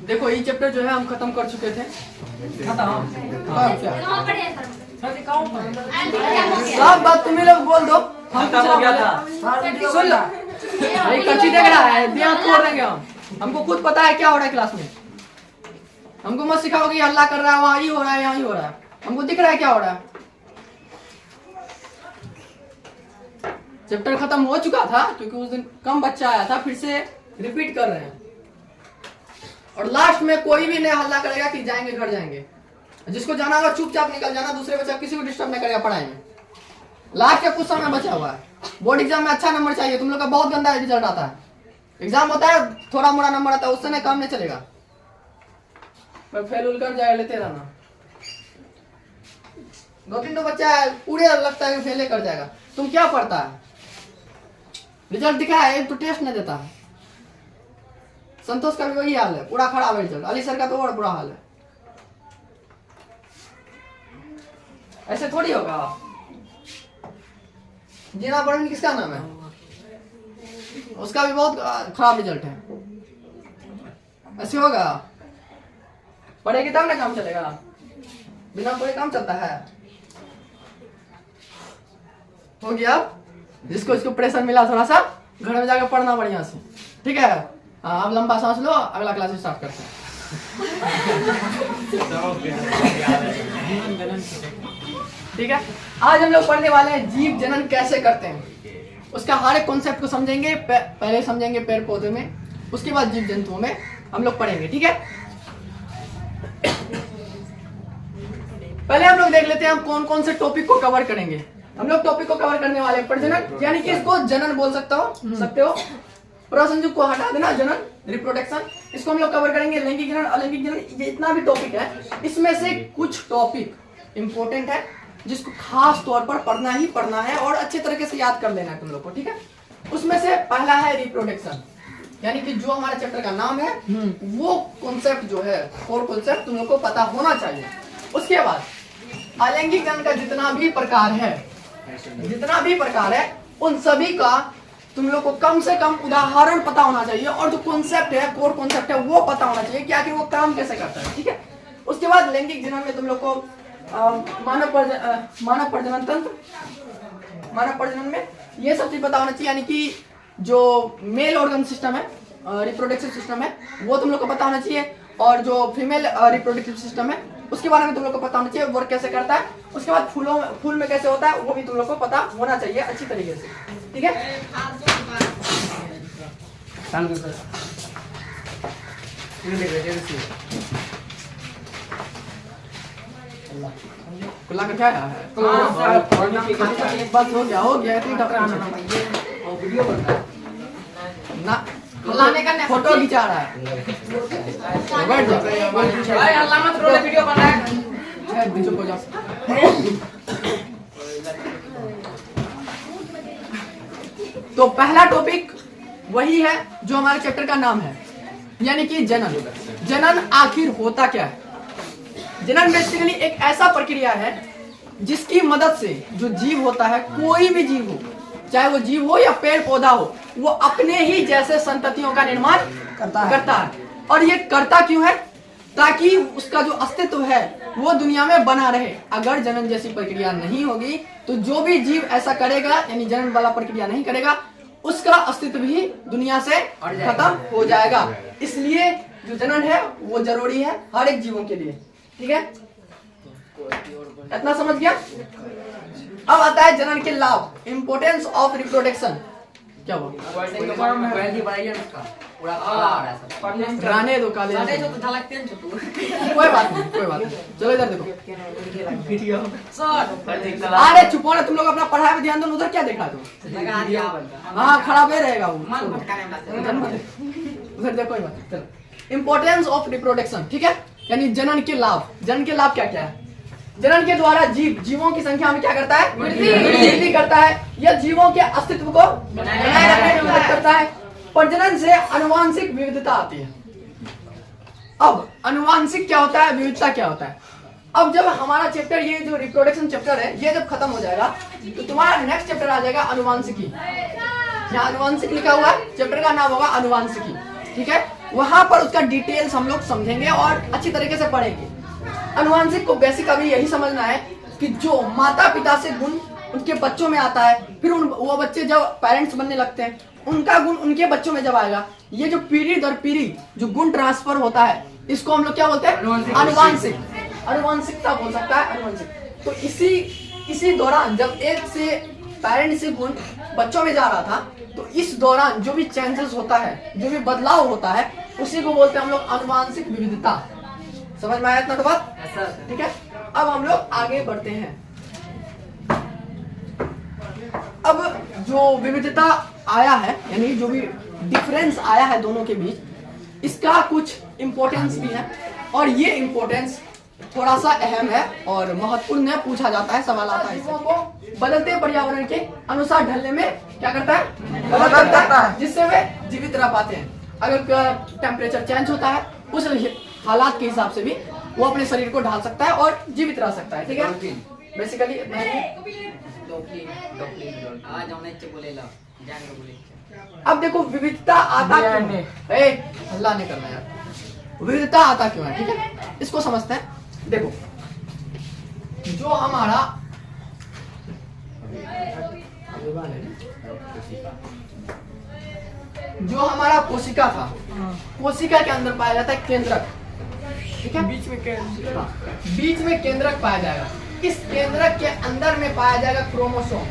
देखो ये चैप्टर जो है हम खत्म कर चुके थे। सब बात तुम्हें लोग बोल दो, हम खत्म हो गया था। सुन लो। भाई कच्ची देख रहा है, दिया तोड़ देंगे हम। हमको खुद पता है क्या हो रहा है क्लास में। हमको मत सिखाओ कि हल्ला कर रहा है, वहाँ ही हो रहा है, यहाँ ही हो रहा है। हमको दिख रहा है क्या हो रहा है। चैप्टर खत्म हो चुका था क्योंकि उस दिन कम बच्चा आया था, फिर से रिपीट कर रहे हैं। और लास्ट में कोई भी नहीं हल्ला करेगा कि जाएंगे घर जाएंगे। जिसको जाना होगा चुपचाप निकल जाना, दूसरे बच्चा किसी को डिस्टर्ब नहीं करेगा पढ़ाई में। लास्ट का कुछ समय बचा हुआ है। बोर्ड एग्जाम में अच्छा नंबर चाहिए, तुम लोग का बहुत गंदा रिजल्ट आता है। एग्जाम होता है थोड़ा मोड़ा नंबर आता है, उससे नहीं काम नहीं चलेगा। मैं फेल उल कर जाएगा, लेते रहना। 2-3 तो बच्चा है पूरे लगता है कि फेल कर जाएगा। तुम क्या पढ़ता है, रिजल्ट दिखा है, एक तो टेस्ट नहीं देता है। संतोष का भी वही हाल है, पूरा खराब है रिजल्ट। अली सर का तो और बुरा हाल है। ऐसे थोड़ी होगा। जीना बड़न किसका नाम है, उसका भी बहुत खराब रिजल्ट है। ऐसे होगा, पढ़ेगी तब ना काम चलेगा, बिना पढ़े काम चलता है। हो गया। जिसको इसको प्रेशर मिला थोड़ा सा, घर में जाकर पढ़ना बढ़िया से, ठीक है। हाँ, अब लंबा सांस लो, अगला क्लास स्टार्ट करते हैं। ठीक है, आज हम लोग पढ़ने वाले हैं जीव जनन कैसे करते हैं। उसका हर एक कॉन्सेप्ट को समझेंगे। पहले समझेंगे पेड़ पौधे में, उसके बाद जीव जंतुओं में हम लोग पढ़ेंगे, ठीक है। पहले हम लोग देख लेते हैं हम कौन कौन से टॉपिक को कवर करेंगे। हम लोग टॉपिक को कवर करने वाले हैं प्रजनन, यानी कि इसको जनन बोल सकते हो। प्रसंजुग को हटा देना, जनन रिप्रोडक्शन, इसको हम लोग कवर करेंगे। लैंगिक जनन, अलैंगिक जनन, ये इतना भी टॉपिक है, इसमें से कुछ टॉपिक इंपॉर्टेंट है जिसको खास तौर पर पढ़ना ही पढ़ना है और अच्छे तरीके से याद कर लेना है तुम लोग को, ठीक है। उसमें से पहला है रिप्रोडक्शन, यानी कि जो हमारे चैप्टर का नाम है वो कॉन्सेप्ट जो है, कोर कॉन्सेप्ट तुम लोग को पता होना चाहिए। उसके बाद अलैंगिक जनन का जितना भी प्रकार है उन सभी का तुम लोग को कम से कम उदाहरण पता होना चाहिए, और जो कॉन्सेप्ट है, कोर कॉन्सेप्ट है, वो पता होना चाहिए कि आखिर वो काम कैसे करता है, ठीक है। उसके बाद लैंगिक जनन में तुम लोग को मानव प्रजनन तंत्र, मानव प्रजनन में ये सब चीज पता होना चाहिए, यानी कि जो मेल ऑर्गन सिस्टम है, रिप्रोडक्टिव सिस्टम है, वो तुम लोग को पता होना चाहिए। और जो फीमेल रिप्रोडक्टिव सिस्टम है उसके बारे में तुम लोग को पता होना चाहिए, वर्क कैसे करता है। उसके बाद फूल में कैसे होता है वो भी तुम लोग को पता होना चाहिए अच्छी तरीके से, ठीक है। कुल्ला का क्या है? बस हो गया वीडियो बन रहा है ना, लाने का फोटो खिंचा रहा है। बैठ जाओ भाई, अल्लाह मत रो, वीडियो बन रहा है। चुप हो जाओ। तो पहला टॉपिक वही है जो हमारे चैप्टर का नाम है, यानी कि जनन। जनन आखिर होता क्या है? जनन बेसिकली एक ऐसा प्रक्रिया है जिसकी मदद से जो जीव होता है, कोई भी जीव हो, चाहे वो जीव हो या पेड़ पौधा हो, वो अपने ही जैसे संततियों का निर्माण करता है। और ये करता क्यों है? ताकि उसका जो अस्तित्व है वो दुनिया में बना रहे। अगर जनन जैसी प्रक्रिया नहीं होगी तो जो भी जीव ऐसा करेगा, यानी जनन वाला प्रक्रिया नहीं करेगा, उसका अस्तित्व भी दुनिया से खत्म हो जाएगा। इसलिए जो जनन है वो जरूरी है हर एक जीवों के लिए, ठीक है। इतना समझ गया? अब आता है जनन के लाभ, इम्पोर्टेंस ऑफ रिप्रोडक्शन। क्या हुआ? रहने दो काले, कोई बात नहीं। चलो इधर देखो। अरे चुपो ना, तुम लोग अपना पढ़ाई पे ध्यान दो। उधर क्या देखा तुम? हाँ, खराब ही रहेगा वो। उधर देखो, कोई बात नहीं। इम्पोर्टेंस ऑफ रिप्रोडक्शन, ठीक है, यानी जनन के लाभ। जनन के लाभ क्या क्या है? जनन के द्वारा जीवों की संख्या में क्या करता है? वृद्धि करता है। यह जीवों के अस्तित्व को बनाए रखने में मदद करता है। प्रजनन से आनुवांशिक विविधता आती है। अब आनुवांशिक क्या होता है, विविधता क्या होता है? अब जब हमारा चैप्टर, ये जो रिप्रोडक्शन चैप्टर है, ये जब खत्म हो जाएगा तो तुम्हारा नेक्स्ट चैप्टर आ जाएगा अनुवांशिकी। यहाँ अनुवांशिक लिखा हुआ है, चैप्टर का नाम होगा अनुवांशिकी, ठीक है। वहां पर उसका डिटेल्स हम लोग समझेंगे और अच्छी तरीके से पढ़ेंगे। अनुवांशिक को बेसिक अभी यही समझना है कि जो माता पिता से गुण उनके बच्चों में आता है, फिर वो बच्चे जब पेरेंट्स बनने लगते हैं उनका गुण उनके बच्चों में जब आएगा, ये जो पीढ़ी दर पीढ़ी जो गुण ट्रांसफर होता है इसको हम लोग क्या बोलते हैं? अनुवांशिक। अनुवांशिकता बोल सकता है, अनुवांशिक। तो इसी दौरान जब एक से पेरेंट से गुण बच्चों में जा रहा था, तो इस दौरान जो भी चेंजेस होता है, जो भी बदलाव होता है, उसी को बोलते हैं हम लोग अनुवांशिक विविधता। समझ में आया इतना तो बात? ठीक है, अब हम लोग आगे बढ़ते हैं। अब जो विविधता आया है, यानी जो भी डिफरेंस आया है दोनों के बीच, इसका कुछ इम्पोर्टेंस भी है और ये इम्पोर्टेंस थोड़ा सा अहम है और महत्वपूर्ण है, पूछा जाता है, सवाल आता है। इसको बदलते पर्यावरण के अनुसार ढलने में क्या करता है? मदद करता है, जिससे वे जीवित रह पाते हैं। अगर टेम्परेचर चेंज होता है, उस हालात के हिसाब से भी वो अपने शरीर को ढाल सकता है और जीवित रह सकता है। ठीक है, बेसिकली अब देखो विविधता आता क्यों है? हल्ला नहीं करना यार। विविधता आता क्यों है? ठीक है, इसको समझते हैं। देखो, जो हमारा कोशिका था, कोशिका के अंदर पाया जाता है केंद्रक। ठीक है, बीच में केंद्रक पाया जाएगा। इस केंद्रक के अंदर में पाया जाएगा क्रोमोसोम।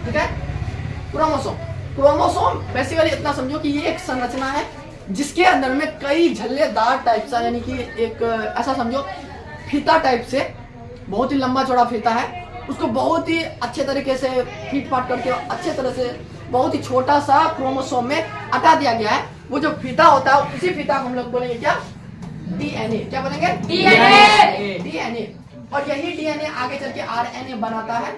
ठीक है, क्रोमोसोम बेसिकली इतना समझो कि ये एक संरचना है जिसके अंदर में कई झल्लेदार टाइप सा, यानी कि एक ऐसा समझो फीता टाइप से, बहुत ही लंबा चौड़ा फीता है, उसको बहुत ही अच्छे तरीके से फीट फाट करके अच्छे तरह से बहुत ही छोटा सा क्रोमोसोम में अटा दिया गया है। वो जो फीता होता है, उसी फीता को हम लोग बोलेंगे क्या? डीएनए। क्या बोलेंगे? डीएनए। और यही डीएनए आगे चल के आरएनए बनाता है।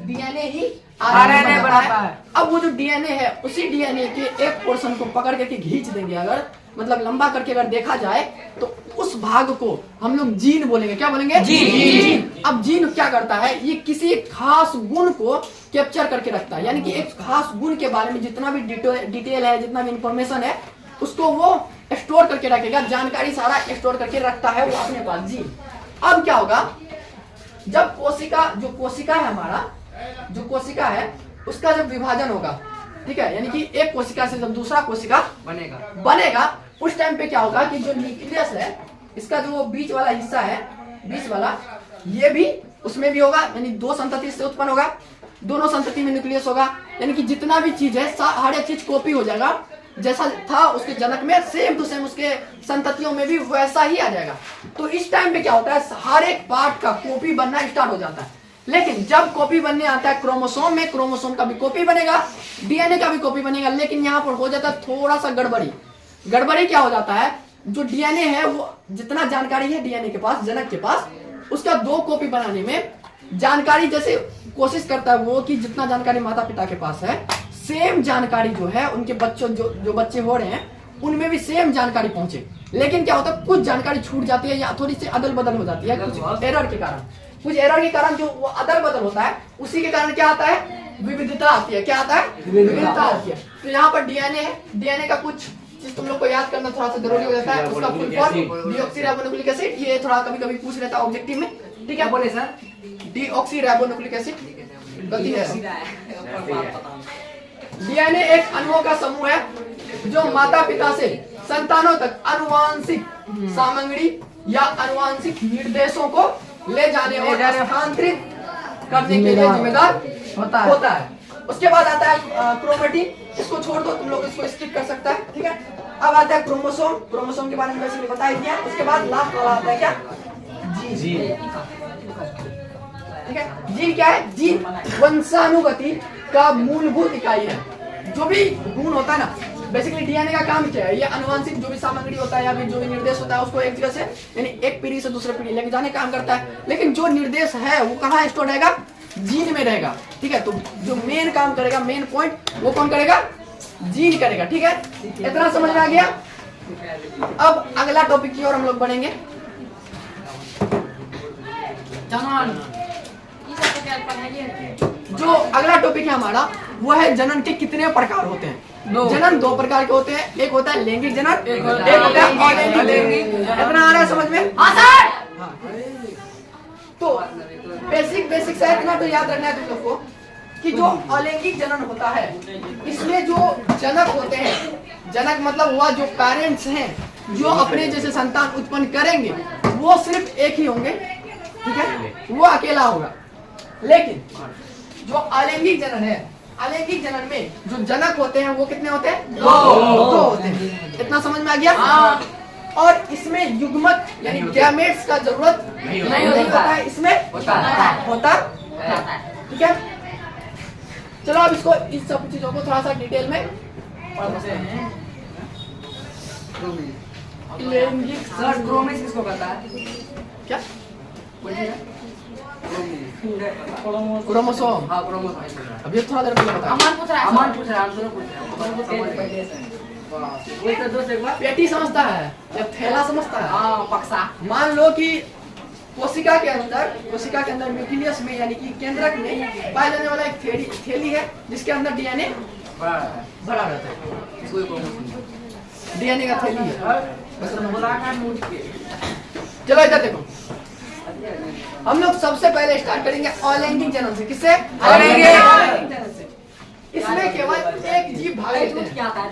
डीएनए ही आरएनए बनाता है। अब वो जो डीएनए है, उसी डीएनए के एक पोर्शन को पकड़ करके खींच देंगे, अगर मतलब लंबा करके अगर देखा जाए, तो उस भाग को हम लोग जीन बोलेंगे। क्या बोलेंगे? जीन। अब जीन क्या करता है? ये किसी खास गुण को कैप्चर करके रखता है, यानी कि एक खास गुण के बारे में जितना भी डिटेल है, जितना भी इंफॉर्मेशन है, उसको वो स्टोर करके रखेगा, जानकारी सारा स्टोर करके रखता है वो अपने पास, जीन। अब क्या होगा? जब कोशिका है हमारा, जो कोशिका है उसका जब विभाजन होगा, ठीक है, यानी कि एक कोशिका से जब दूसरा कोशिका बनेगा, उस टाइम पे क्या होगा कि जो न्यूक्लियस है, इसका जो बीच वाला हिस्सा है, बीच वाला, ये भी उसमें भी होगा, यानी दो संतति से उत्पन्न होगा, दोनों संतति में न्यूक्लियस होगा, यानी कि जितना भी चीज है हर एक चीज कॉपी हो जाएगा, जैसा था उसके जनक में सेम टू सेम उसके संततियों में भी वैसा ही आ जाएगा। तो इस टाइम पे क्या होता है? हर एक पार्ट का कॉपी बनना स्टार्ट हो जाता है। लेकिन जब कॉपी बनने आता है क्रोमोसोम में, क्रोमोसोम का भी कॉपी बनेगा, डीएनए का भी कॉपी बनेगा, लेकिन यहाँ पर हो जाता है थोड़ा सा गड़बड़ी क्या हो जाता है? जो डीएनए है, वो जितना जानकारी है डीएनए के पास, जनक के पास, उसका दो कॉपी बनाने में जानकारी जैसे कोशिश करता है वो कि जितना जानकारी माता पिता के पास है, सेम जानकारी जो है उनके बच्चों जो बच्चे हो रहे हैं उनमें भी सेम जानकारी पहुंचे। लेकिन क्या होता है? कुछ जानकारी छूट जाती है या थोड़ी सी अदल बदल हो जाती है, कुछ एरर के कारण जो वो अदल बदल होता है, उसी के कारण क्या आता है? विविधता आती है। क्या आता है? विविधता आती है। तो यहाँ पर डीएनए है, डीएनए का कुछ चीज तुम लोग को याद करना थोड़ा सा जरूरी हो जाता है। उसका फुल फॉर्म डीऑक्सीराइबोन्यूक्लिक एसिड, ये थोड़ा कभी पूछ लेता है ऑब्जेक्टिव में। ठीक है, बोले सर, डीऑक्सीराइबोन्यूक्लिक एसिड गलती है। डीएनए एक अणुओं का समूह है जो माता पिता से संतानों तक आनुवांशिक सामग्री या आनुवांशिक निर्देशों को ले जाने और स्थानांतरित करने के लिए जिम्मेदार होता है। उसके बाद आता है क्रोमेटिन, इसको छोड़ दो, तुम लोग इसको स्किप कर सकता है। ठीक है, अब आता है क्रोमोसोम के बारे में वैसे बता ही दिया। उसके बाद लास्ट वाला आता है क्या? जीन। ठीक है, जीन क्या है? जीन वंशानुगति का मूलभूत इकाई है। जो भी गुण होता है ना, बेसिकली डीएनए का काम क्या है? ये आनुवांशिक जो भी सामग्री होता है या फिर जो भी निर्देश होता है, उसको एक जगह से यानी एक पीढ़ी से दूसरे पीढ़ी लेके जाने का काम करता है। लेकिन जो निर्देश है वो कहाँ स्टोर रहेगा? जीन में रहेगा। ठीक है, तो जो मेन काम करेगा, मेन पॉइंट, वो कौन करेगा? जीन करेगा। ठीक है, इतना समझ में आ गया। अब अगला टॉपिक की ओर हम लोग बढ़ेंगे। जो अगला टॉपिक है हमारा, वो है जनन के कितने प्रकार होते हैं। जनन दो प्रकार के होते हैं, एक होता है लैंगिक जनन, एक होता है अलैंगिक। इतना आ रहा है समझ में? हाँ सर। तो बेसिक है, इतना तो याद रखना है तुम लोग को कि जो अलैंगिक जनन होता है इसमें जो जनक होते हैं, जनक मतलब हुआ जो पेरेंट्स हैं जो अपने जैसे संतान उत्पन्न करेंगे वो सिर्फ एक ही होंगे, ठीक है, वो अकेला होगा। लेकिन जो अलैंगिक जनन है, अलैंगिक जनन में जो जनक होते हैं वो कितने होते हैं? दो होते हैं। इतना समझ में आ गया? और इसमें युग्मक यानी गैमेट्स का जरूरत नहीं होता है, इसमें होता है, ठीक है। चलो अब इसको इस सब चीजों को थोड़ा सा डिटेल में पढ़ते हैं। लैंगिक सर क्रोमेस किसको कहता है? क्या क्रोमोसोम? हाँ क्रोमोसोम। अभी थोड़ा देर पहले बताया। अमन पूछ रहा है, हम दोनों पूछ रहे हैं। पेटी समझता है या थैला समझता है? हाँ पक्सा। मान लो कि कोशिका के अंदर न्यूक्लियस में यानी कि केंद्रक में पाया जाने वाला एक थैली है जिसके अंदर डीएनए भरा रहता है। डीएनए का थैली है। चलो इधर देखो, हम लोग सबसे पहले स्टार्ट करेंगे अलैंगिक जनन से। किससे? अलैंगिक जनन से। इसमें केवल एक जीव भाग लेते हैं,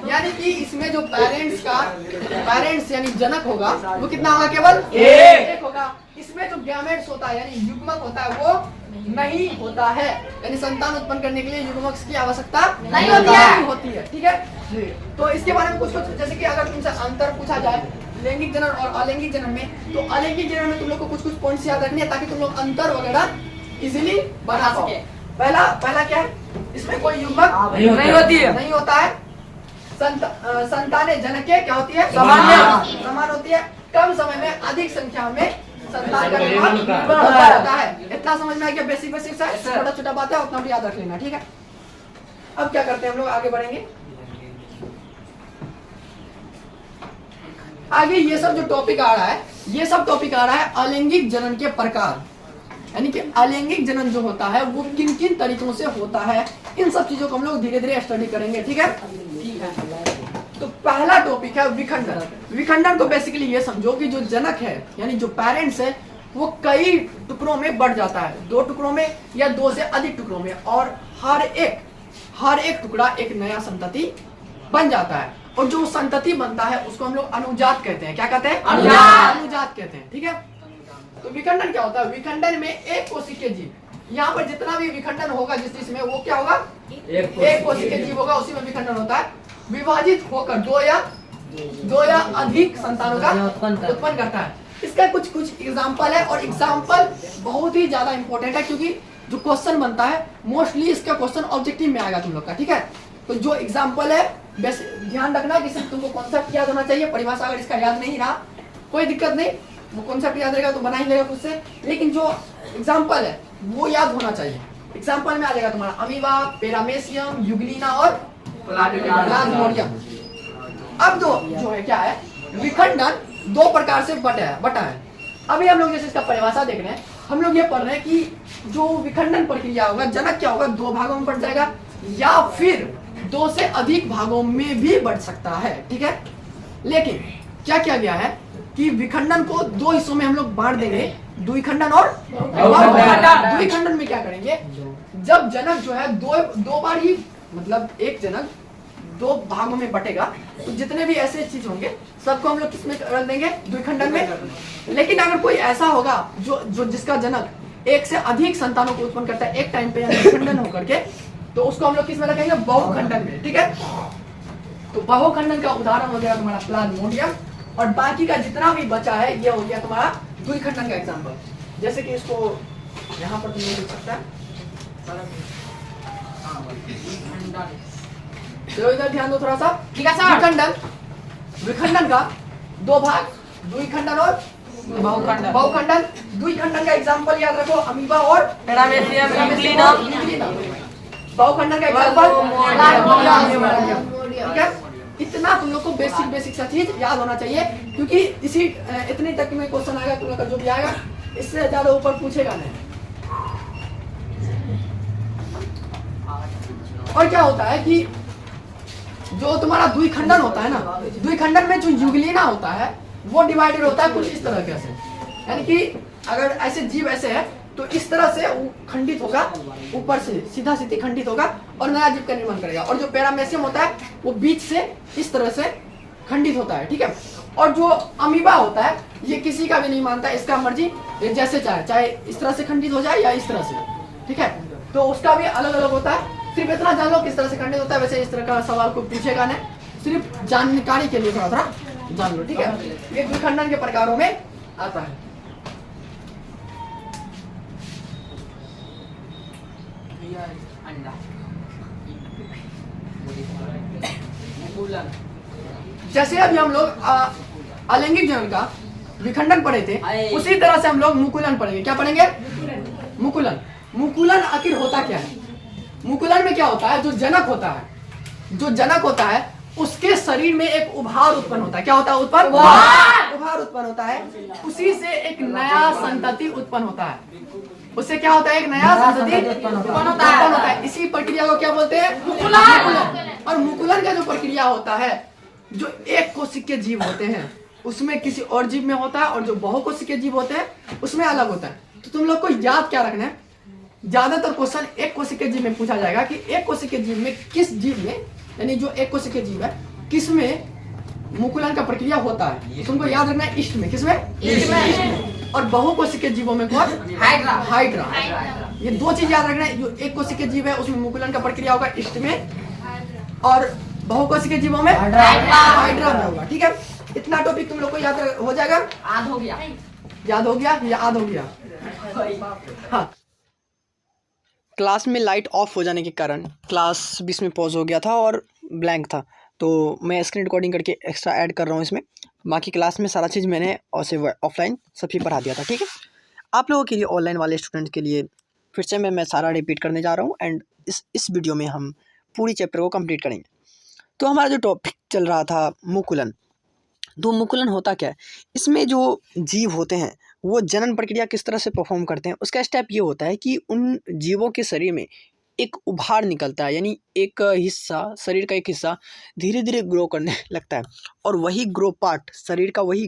यानी कि इसमें जो पेरेंट्स यानी जनक होगा वो कितना होगा? केवल एक होगा। इसमें जो गैमेट्स होता है यानी युग्मक होता है वो नहीं होता है, यानी संतान उत्पन्न करने के लिए युग्मक की आवश्यकता नहीं होती है, ठीक है। तो इसके बारे में कुछ जैसे कि अगर तुमसे अंतर पूछा जाए लैंगिक जनन और अलैंगिक जनन में, तो अलैंगिक जनन में तुम लोग को कुछ पॉइंट्स याद रखने हैं ताकि तुम लोग अंतर वगैरह इजीली बना सके। पहला क्या है? इसमें कोई युग्मक नहीं होता है। संतानें जनके क्या होती है? समान होती है। कम समय में अधिक संख्या में संतान का निर्माण होता है। इतना समझ में आ गया? बेसिक छोटा छोटा बात है, उतना भी याद रख लेना, ठीक है। अब क्या करते हैं हम लोग, आगे बढ़ेंगे। आगे ये सब जो टॉपिक आ रहा है, ये सब टॉपिक आ रहा है अलैंगिक जनन के प्रकार, यानी कि अलैंगिक जनन जो होता है वो किन किन तरीकों से होता है, इन सब चीजों को हम लोग धीरे धीरे स्टडी करेंगे, ठीक है। तो पहला टॉपिक है विखंडन। विखंडन को बेसिकली ये समझो कि जो जनक है यानी जो पेरेंट्स है वो कई टुकड़ों में बढ़ जाता है, 2 टुकड़ों में या 2 से अधिक टुकड़ों में, और हर एक टुकड़ा एक नया संतति बन जाता है। और जो संतति बनता है उसको हम लोग अनुजात कहते हैं। क्या कहते हैं? अनुजात कहते हैं, ठीक है। तो विखंडन क्या होता है? विखंडन में एक कोशिकीय जीव, यहाँ पर जितना भी विखंडन होगा जिस चीज में वो क्या होगा? एक कोशिकीय जीव होगा, उसी में विखंडन होता है। विभाजित होकर दो या अधिक संतानों का उत्पन्न करता है। इसका कुछ एग्जाम्पल है, और एग्जाम्पल बहुत ही ज्यादा इंपॉर्टेंट है क्योंकि जो क्वेश्चन बनता है मोस्टली इसका क्वेश्चन ऑब्जेक्टिव में आएगा तुम लोग का, ठीक है। तो जो एग्जाम्पल है बस ध्यान रखना कि सिर्फ तुमको कॉन्सेप्ट याद होना चाहिए। परिभाषा अगर इसका याद नहीं रहा कोई दिक्कत नहीं, वो कॉन्सेप्ट याद रहेगा तो बना ही लेगा खुद से, लेकिन जो एग्जाम्पल है वो याद होना चाहिए। एग्जाम्पल में आ जाएगा तुम्हारा अमीबा, पेरामेसियम, यूग्लिना और प्लाज्मोडियम। अब जो है क्या है, विखंडन 2 प्रकार से बटा है। अभी हम लोग जैसे इसका परिभाषा देख रहे हैं, हम लोग ये पढ़ रहे हैं कि जो विखंडन प्रक्रिया होगा, जनक क्या होगा? 2 भागों में बढ़ जाएगा या फिर 2 से अधिक भागों में भी बढ़ सकता है, ठीक है। लेकिन क्या किया गया है कि विखंडन को 2 हिस्सों में हम लोग बांट देंगे, द्विखंडन और बहुखंडन। द्विखंडन में क्या करेंगे, जब जनक जो है दो बार ही, मतलब एक जनक 2 भागों में बटेगा, तो जितने भी ऐसे चीज होंगे सबको हम लोग किसमें रख देंगे? द्विखंडन में। लेकिन अगर कोई ऐसा होगा जो जिसका जनक 1 से अधिक संतानों को उत्पन्न करता है एक टाइम पे, यानी विखंडन होकर के, तो उसको हम लोग किसमें रखेंगे? बहुखंडन में, ठीक है। तो बहुखंडन का उदाहरण हो गया तुम्हारा प्लाज्मोडियम, और बाकी का जितना भी बचा है ये हो गया तुम्हारा द्विखंडन का एग्जाम्पल। जैसे कि इसको यहाँ पर तुम लिख सकता है, चलो इधर ध्यान दो थोड़ा सा, ठीक है सर। विखंडन का 2 भाग, द्विखंडन और बहुखंडन। द्विखंडन का एग्जाम्पल याद रखो, अमीबा और पेरामेसियम, यूग्लिना। बहुखंडन का एग्जाम्पल, ठीक है। इतना तुम लोग को बेसिक सा चीज याद होना चाहिए, क्योंकि इतनी तक में क्वेश्चन आएगा तुम लोग का जो भी आएगा, इससे ज्यादा ऊपर पूछेगा नहीं। और क्या होता है कि जो तुम्हारा द्विखंडन होता है ना, द्विखंडन में जो युगलीना होता है वो डिवाइडेड होता है कुछ इस तरह से, यानी कि अगर ऐसे जीव ऐसे है तो इस तरह से वो खंडित होगा, ऊपर से सीधा सीधी खंडित होगा और नया जीव का निर्माण करेगा। और जो पैरामेशियम होता है वो बीच से इस तरह से खंडित होता है, ठीक है। और जो अमीबा होता है ये किसी का भी नहीं मानता, इसका मर्जी ये जैसे चाहे इस तरह से खंडित हो जाए या इस तरह से, ठीक है। तो उसका भी अलग अलग होता है। सिर्फ इतना जान लो किस तरह से खंडित होता है, वैसे इस तरह का सवाल को पूछेगा नहीं, सिर्फ जानकारी के लिए थोड़ा थोड़ा जान लो, ठीक है। ये द्विखंडन के प्रकारों में आता है। अंडा जैसे अभी हम लोग अलैंगिक जनन का विखंडन पढ़े थे, उसी तरह से हम लोग मुकुलन पढ़ेंगे। क्या पढ़ेंगे? मुकुलन। मुकुलन आखिर होता क्या है? मुकुलन में क्या होता है, जो जनक होता है उसके शरीर में एक उभार उत्पन्न होता है। क्या होता है? उभार उत्पन्न होता है। उसी से एक नया संतति उत्पन्न होता है। उससे क्या होता है? एक नया संतति उत्पन्न होता है। इसी प्रक्रिया को क्या बोलते हैं? मुकुलन। और मुकुलन का जो प्रक्रिया होता है, जो एक कोशिकीय जीव होते हैं उसमें किसी और जीव में होता है, और जो बहुकोशिकीय जीव होते हैं उसमें अलग होता है। तो तुम लोग को याद क्या रखना है, ज्यादातर क्वेश्चन एक कोशिकीय जीव में पूछा जाएगा कि एक कोशिकीय जीव में किस जीव में, यानी जो एक कोशिकीय जीव है किसमें मुकुलन का प्रक्रिया होता है। तुमको याद रखना है इष्ट में। किसमें? इष्ट में। और बहुकोशिकीय जीवों में कौन? हाइड्रा। ये दो चीज याद रखना है। जो एक कोशिकीय जीव है उसमें मुकुलन का प्रक्रिया होगा इष्ट में, और बहुकोशिकीय जीवों में हाइड्रा में होगा, ठीक है। इतना टॉपिक तुम लोग को याद हो जाएगा। आध हो गया याद हो गया या आध हो गया? हाँ। क्लास में लाइट ऑफ हो जाने के कारण क्लास बीच में पॉज हो गया था और ब्लैंक था, तो मैं स्क्रीन रिकॉर्डिंग करके एक्स्ट्रा ऐड कर रहा हूँ इसमें। बाकी क्लास में सारा चीज़ मैंने ऑफलाइन सभी पढ़ा दिया था, ठीक है। आप लोगों के लिए, ऑनलाइन वाले स्टूडेंट के लिए फिर से मैं सारा रिपीट करने जा रहा हूँ, एंड इस वीडियो में हम पूरी चैप्टर को कंप्लीट करेंगे। तो हमारा जो टॉपिक चल रहा था मुकुलन, तो मुकुलन होता क्या है? इसमें जो जीव होते हैं वो जनन प्रक्रिया किस तरह से परफॉर्म करते हैं, उसका स्टेप ये होता है कि उन जीवों के शरीर में एक उभार निकलता है, यानी एक हिस्सा, शरीर का एक हिस्सा धीरे धीरे ग्रो करने लगता है, और वही ग्रो पार्ट, शरीर का वही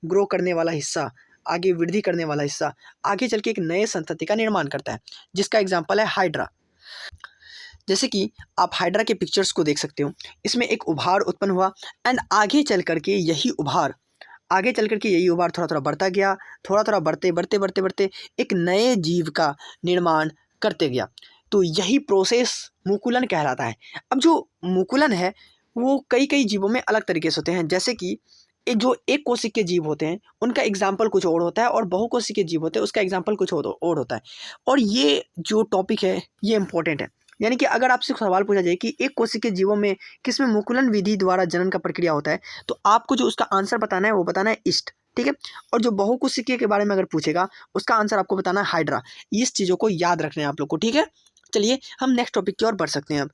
ग्रो करने वाला हिस्सा, आगे वृद्धि करने वाला हिस्सा आगे चल के एक नए संतति का निर्माण करता है, जिसका एग्जाम्पल है हाइड्रा। जैसे कि आप हाइड्रा के पिक्चर्स को देख सकते हो, इसमें एक उभार उत्पन्न हुआ, एंड आगे चल करके यही उभार थोड़ा थोड़ा बढ़ता गया, थोड़ा थोड़ा बढ़ते एक नए जीव का निर्माण करते गया। तो यही प्रोसेस मुकुलन कहलाता है। अब जो मुकुलन है वो कई जीवों में अलग तरीके से होते हैं। जैसे कि जो एक कोशिकीय जीव होते हैं उनका एग्जाम्पल कुछ और होता है, और बहुकोशिकीय जीव होते हैं उसका एग्जाम्पल कुछ और होता है। और ये जो टॉपिक है ये इंपॉर्टेंट है। यानी कि अगर आपसे सवाल पूछा जाए कि एक कोशिकीय जीवों में किसमें मुकुलन विधि द्वारा जनन का प्रक्रिया होता है, तो आपको जो उसका आंसर बताना है वो बताना है ईस्ट, ठीक है। और जो बहुकोशिकीय के बारे में अगर पूछेगा उसका आंसर आपको बताना है हाइड्रा। इस चीज़ों को याद रखना है आप लोग को, ठीक है। चलिए हम नेक्स्ट टॉपिक की ओर बढ़ सकते हैं।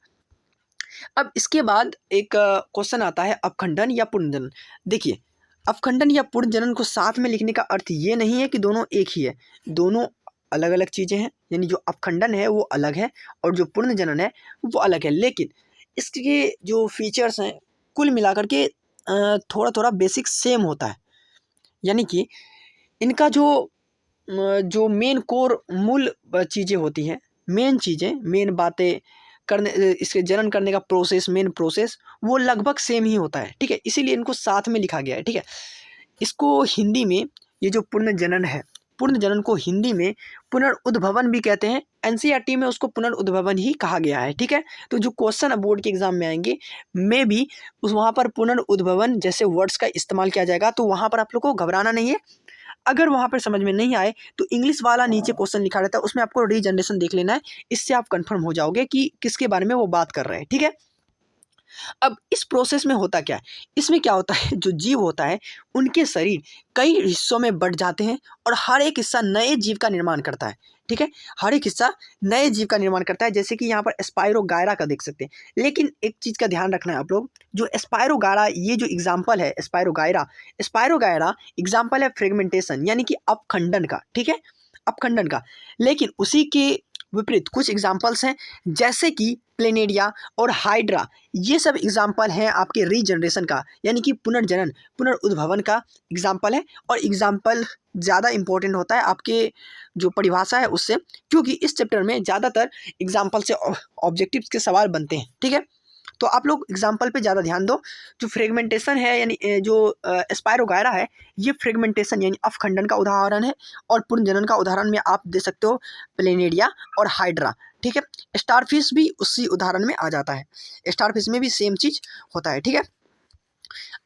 अब इसके बाद एक क्वेश्चन आता है अपखंडन या पूर्णजनन। देखिए, अपखंडन या पूर्णजनन को साथ में लिखने का अर्थ ये नहीं है कि दोनों एक ही है, दोनों अलग अलग चीज़ें हैं। यानी जो अपखंडन है वो अलग है और जो पूर्णजनन है वो अलग है, लेकिन इसके जो फीचर्स हैं कुल मिलाकर के थोड़ा थोड़ा बेसिक सेम होता है। यानी कि इनका जो मेन कोर मूल चीज़ें होती हैं, मेन बातें करने, इसके जनन करने का मेन प्रोसेस वो लगभग सेम ही होता है, ठीक है। इसीलिए इनको साथ में लिखा गया है, ठीक है। इसको हिंदी में, ये जो पुनर्जनन है, पुनर्जनन को हिंदी में पुनर्उद्भवन भी कहते हैं। एनसीईआरटी में उसको पुनर्उद्भवन ही कहा गया है, ठीक है। तो जो क्वेश्चन बोर्ड के एग्जाम में आएंगे में भी वहाँ पर पुनर्उद्भवन जैसे वर्ड्स का इस्तेमाल किया जाएगा, तो वहाँ पर आप लोग को घबराना नहीं है। अगर वहाँ पर समझ में नहीं आए तो इंग्लिश वाला नीचे क्वेश्चन लिखा रहता है, उसमें आपको रीजनरेशन देख लेना है, इससे आप कंफर्म हो जाओगे कि किसके बारे में वो बात कर रहे हैं, ठीक है। अब इस प्रोसेस में होता क्या है, इसमें क्या होता है, जो जीव होता है उनके शरीर कई हिस्सों में बढ़ जाते हैं और हर एक हिस्सा नए जीव का निर्माण करता है, ठीक है। हर एक हिस्सा नए जीव का निर्माण करता है, जैसे कि यहाँ पर स्पाइरोगायरा का देख सकते हैं। लेकिन एक चीज़ का ध्यान रखना है आप लोग, जो स्पाइरोगायरा, ये जो एग्जाम्पल है स्पाइरोगायरा एग्जाम्पल है फ्रेगमेंटेशन, यानी कि अपखंडन का, ठीक है, अपखंडन का। लेकिन उसी के विपरीत कुछ एग्जाम्पल्स हैं, जैसे कि प्लेनेरिया और हाइड्रा। ये सब एग्जाम्पल हैं आपके रीजनरेशन का, यानी कि पुनर्जनन पुनर्उद्भवन का एग्जाम्पल है। और एग्जाम्पल ज़्यादा इंपॉर्टेंट होता है आपके जो परिभाषा है उससे, क्योंकि इस चैप्टर में ज़्यादातर एग्जाम्पल से ऑब्जेक्टिव्स के सवाल बनते हैं। ठीक है, तो आप लोग एग्जाम्पल पे ज़्यादा ध्यान दो। जो फ्रेगमेंटेशन है यानी जो स्पायरोगायरा है, ये फ्रेगमेंटेशन यानी अवखंडन का उदाहरण है। और पुनर्जनन का उदाहरण में आप दे सकते हो प्लेनेरिया और हाइड्रा। ठीक है, स्टारफिश भी उसी उदाहरण में आ जाता है, स्टारफिश में भी सेम चीज़ होता है। ठीक है,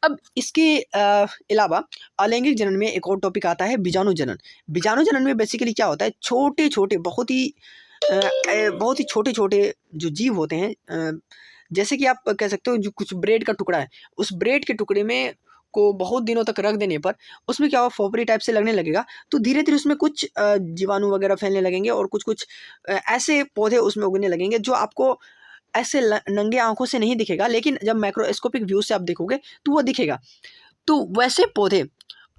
अब इसके अलावा अलैंगिक जनन में एक और टॉपिक आता है बीजाणु जनन। बीजाणु जनन में बेसिकली क्या होता है, छोटे छोटे बहुत ही छोटे छोटे जो जीव होते हैं, जैसे कि आप कह सकते हो जो कुछ ब्रेड का टुकड़ा है, उस ब्रेड के टुकड़े में को बहुत दिनों तक रख देने पर उसमें क्या होगा, फोपरी टाइप से लगने लगेगा। तो धीरे धीरे उसमें कुछ जीवाणु वगैरह फैलने लगेंगे और कुछ कुछ ऐसे पौधे उसमें उगने लगेंगे जो आपको ऐसे नंगे आंखों से नहीं दिखेगा, लेकिन जब माइक्रोस्कोपिक व्यू से आप देखोगे तो वो दिखेगा। तो वैसे पौधे,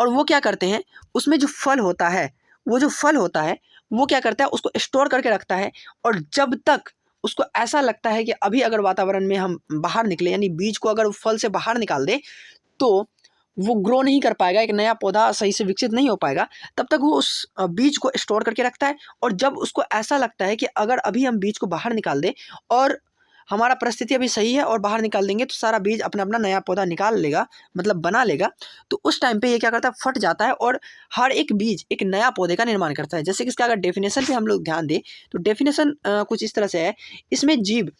और वो क्या करते हैं, उसमें जो फल होता है, वो क्या करता है, उसको स्टोर करके रखता है। और जब तक उसको ऐसा लगता है कि अभी अगर वातावरण में हम बाहर निकले, यानी बीज को अगर फल से बाहर निकाल दे तो वो ग्रो नहीं कर पाएगा, एक नया पौधा सही से विकसित नहीं हो पाएगा, तब तक वो उस बीज को स्टोर करके रखता है। और जब उसको ऐसा लगता है कि अगर अभी हम बीज को बाहर निकाल दें और हमारा परिस्थिति अभी सही है और बाहर निकाल देंगे तो सारा बीज अपना अपना नया पौधा निकाल लेगा, मतलब बना लेगा, तो उस टाइम पे ये क्या करता है, फट जाता है और हर एक बीज एक नया पौधे का निर्माण करता है। जैसे कि इसका अगर डेफिनेशन पे हम लोग ध्यान दें तो डेफिनेशन कुछ इस तरह से है, इसमें जीव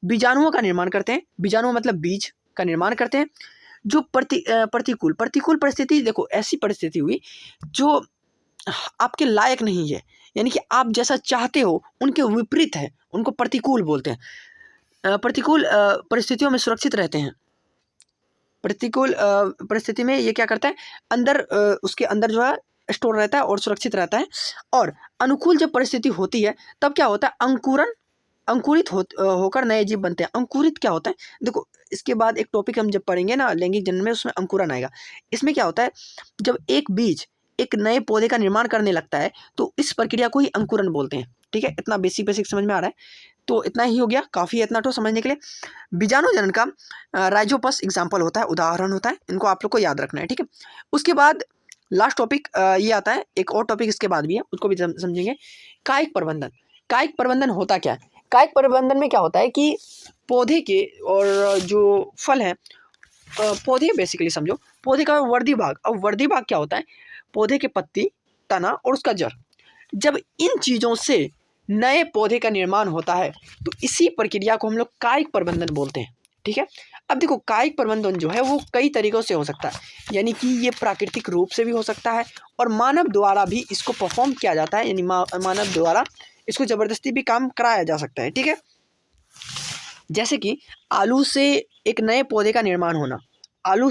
बीजाणुओं का निर्माण करते हैं, बीजाणु मतलब बीज का निर्माण करते हैं जो प्रतिकूल परिस्थिति, देखो ऐसी परिस्थिति हुई जो आपके लायक नहीं है, यानी कि आप जैसा चाहते हो उनके विपरीत है, उनको प्रतिकूल बोलते हैं। प्रतिकूल परिस्थितियों में सुरक्षित रहते हैं। प्रतिकूल परिस्थिति में ये क्या करता है, अंदर उसके अंदर जो है स्टोर रहता है और सुरक्षित रहता है। और अनुकूल जब परिस्थिति होती है तब क्या होता है, अंकुरित होकर नए जीव बनते हैं। अंकुरित क्या होता है, देखो इसके बाद एक टॉपिक हम जब पढ़ेंगे ना लैंगिक जनन में, उसमें अंकुरन आएगा। इसमें क्या होता है, जब एक बीज एक नए पौधे का निर्माण करने लगता है तो इस प्रक्रिया को ही अंकुरन बोलते हैं। ठीक है, इतना बेसिक समझ में आ रहा है, तो इतना ही हो गया, काफ़ी है इतना तो समझने के लिए। बीजाणु जनन का राइजोपस एग्जाम्पल होता है, उदाहरण होता है, इनको आप लोग को याद रखना है। ठीक है, उसके बाद लास्ट टॉपिक ये आता है, एक और टॉपिक इसके बाद भी है, उसको भी समझेंगे। कायिक प्रबंधन। कायिक प्रबंधन होता क्या है, कायिक प्रबंधन में क्या होता है कि पौधे के और जो फल हैं, पौधे बेसिकली समझो, पौधे का वर्धी भाग। अब वर्धी भाग क्या होता है, पौधे के पत्ती, तना और उसका जड़। जब इन चीज़ों से नए पौधे का निर्माण होता है तो इसी प्रक्रिया को हम लोग कायिक प्रबंधन बोलते हैं। ठीक है, अब देखो कायिक प्रबंधन जो है वो कई तरीक़ों से हो सकता है, यानी कि ये प्राकृतिक रूप से भी हो सकता है और मानव द्वारा भी इसको परफॉर्म किया जाता है, यानी मानव द्वारा इसको ज़बरदस्ती भी काम कराया जा सकता है। ठीक है, जैसे कि आलू से एक नए पौधे का निर्माण होना, आलू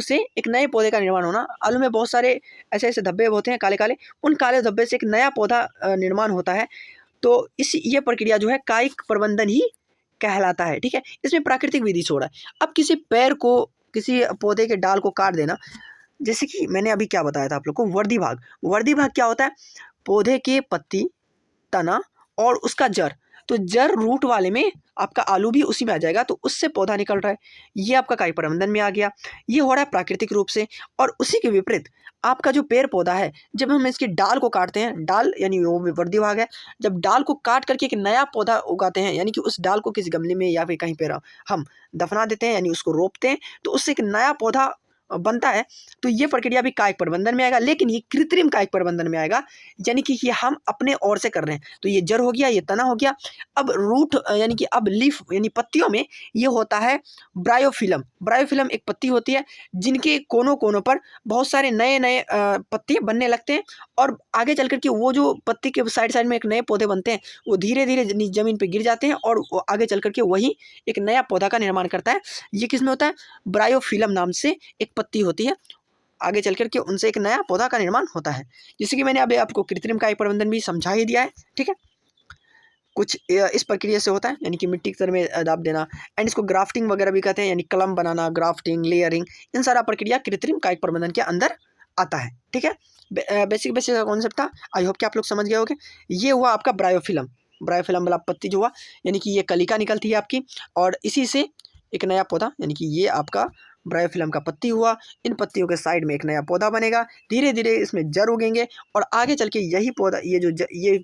में बहुत सारे ऐसे ऐसे धब्बे होते हैं काले काले, उन काले धब्बे से एक नया पौधा निर्माण होता है। तो ये प्रक्रिया जो है कायिक प्रबंधन ही कहलाता है। ठीक है, इसमें प्राकृतिक विधि छोड़ा है। अब किसी पेड़ को, किसी पौधे के डाल को काट देना, जैसे कि मैंने अभी क्या बताया था आप लोग को, वर्धी भाग क्या होता है, पौधे के पत्ती, तना और उसका जड़। तो जड़ रूट वाले में आपका आलू भी उसी में आ जाएगा, तो उससे पौधा निकल रहा है, ये आपका कायिक प्रबंधन में आ गया। ये हो रहा है प्राकृतिक रूप से। और उसी के विपरीत आपका जो पेड़ पौधा है, जब हम इसकी डाल को काटते हैं, डाल यानी वो वर्धी भाग है, जब डाल को काट करके एक नया पौधा उगाते हैं, यानी कि उस डाल को किसी गमले में या फिर कहीं पर हम दफना देते हैं, यानी उसको रोपते हैं, तो उससे एक नया पौधा बनता है, तो ये प्रक्रिया भी कायिक प्रबंधन में आएगा। लेकिन ये कृत्रिम कायिक प्रबंधन में आएगा, यानी कि ये हम अपने ओर से कर रहे हैं। तो ये जड़ हो गया, ये तना हो गया। अब रूट यानी कि अब लीफ यानी पत्तियों में ये होता है ब्रायोफिलम। ब्रायोफिलम एक पत्ती होती है जिनके कोनों कोनों पर बहुत सारे नए नए पत्ते बनने लगते हैं, और आगे चल करके वो जो पत्ती के साइड में एक नए पौधे बनते हैं, वो धीरे धीरे ज़मीन पर गिर जाते हैं और वो आगे चल करके वही एक नया पौधा का निर्माण करता है। ये किस में होता है, ब्रायोफिलम नाम से एक पत्ती होती है, आगे चल करके उनसे एक नया पौधा का निर्माण होता है। जैसे कि मैंने अभी आपको कृत्रिम कायिक प्रबंधन भी समझा ही दिया है। ठीक है, कुछ इस प्रक्रिया से होता है, यानी कि मिट्टी की तरह में दाब देना, एंड इसको ग्राफ्टिंग वगैरह भी कहते हैं, यानी कलम बनाना, ग्राफ्टिंग, लेयरिंग, इन सारा प्रक्रिया कृत्रिम कायिक प्रबंधन के अंदर आता है। ठीक है, बेसिक का कॉन्सेप्ट था, आई होप कि आप लोग समझ गए होंगे। ये हुआ आपका ब्रायोफिलम। ब्रायोफिलम वाला पत्ती जो हुआ, यानी कि ये कलिका निकलती है आपकी, और इसी से एक नया पौधा, यानी कि ये आपका ब्रायोफिलम का पत्ती हुआ। इन पत्तियों के साइड में एक नया पौधा बनेगा, धीरे धीरे इसमें जड़ उगेंगे और आगे चल के यही पौधा, ये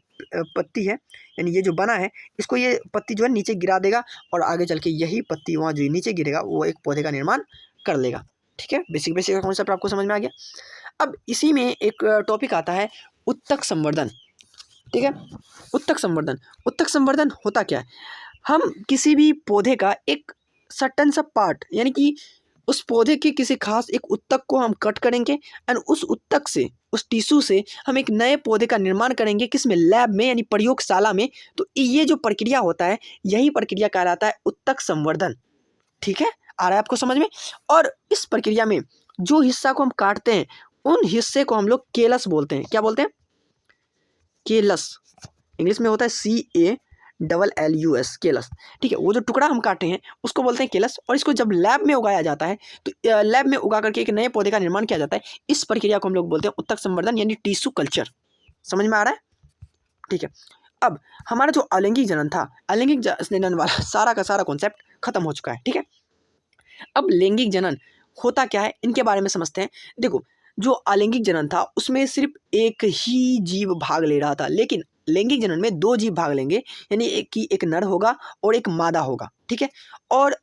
पत्ती है, यानी ये जो बना है, इसको ये पत्ती जो है नीचे गिरा देगा और आगे चल के यही पत्ती वहाँ जो नीचे गिरेगा वो एक पौधे का निर्माण कर लेगा। ठीक है, बेसिक कॉन्सेप्ट आपको समझ में आ गया। अब इसी में एक टॉपिक आता है उत्तक संवर्धन। ठीक है, उत्तक संवर्धन होता क्या है? हम किसी भी पौधे का एक सर्टन सा पार्ट, यानी कि उस पौधे के किसी खास एक उत्तक को हम कट करेंगे एंड उस उत्तक से, उस टिश्यू से हम एक नए पौधे का निर्माण करेंगे, किसमें? लैब में, यानी प्रयोगशाला में। तो ये जो प्रक्रिया होता है, यही प्रक्रिया कहलाता है उत्तक संवर्धन। ठीक है, आ रहा है आपको समझ में? और इस प्रक्रिया में जो हिस्सा को हम काटते हैं, उन हिस्से को हम लोग केलस बोलते हैं। क्या बोलते हैं? केलस। इंग्लिश में होता है CALLUS, केलस। ठीक है, वो जो टुकड़ा हम काटे हैं उसको बोलते हैं केलस। और इसको जब लैब में उगाया जाता है तो लैब में उगा करके एक नए पौधे का निर्माण किया जाता है। इस प्रक्रिया को हम लोग बोलते हैं उत्तक संवर्धन, यानी टिश्यू कल्चर। समझ में आ रहा है? ठीक है, अब हमारा जो अलैंगिक जनन था, अलैंगिक जनन वाला सारा का सारा कॉन्सेप्ट खत्म हो चुका है। ठीक है, अब लैंगिक जनन होता क्या है, इनके बारे में समझते हैं। देखो, जो अलैंगिक जनन था उसमें सिर्फ एक ही जीव भाग ले रहा था, लेकिन लैंगिक जनन में 2 जीव भाग लेंगे, यानी एक नर होगा और एक मादा होगा। ठीक है, और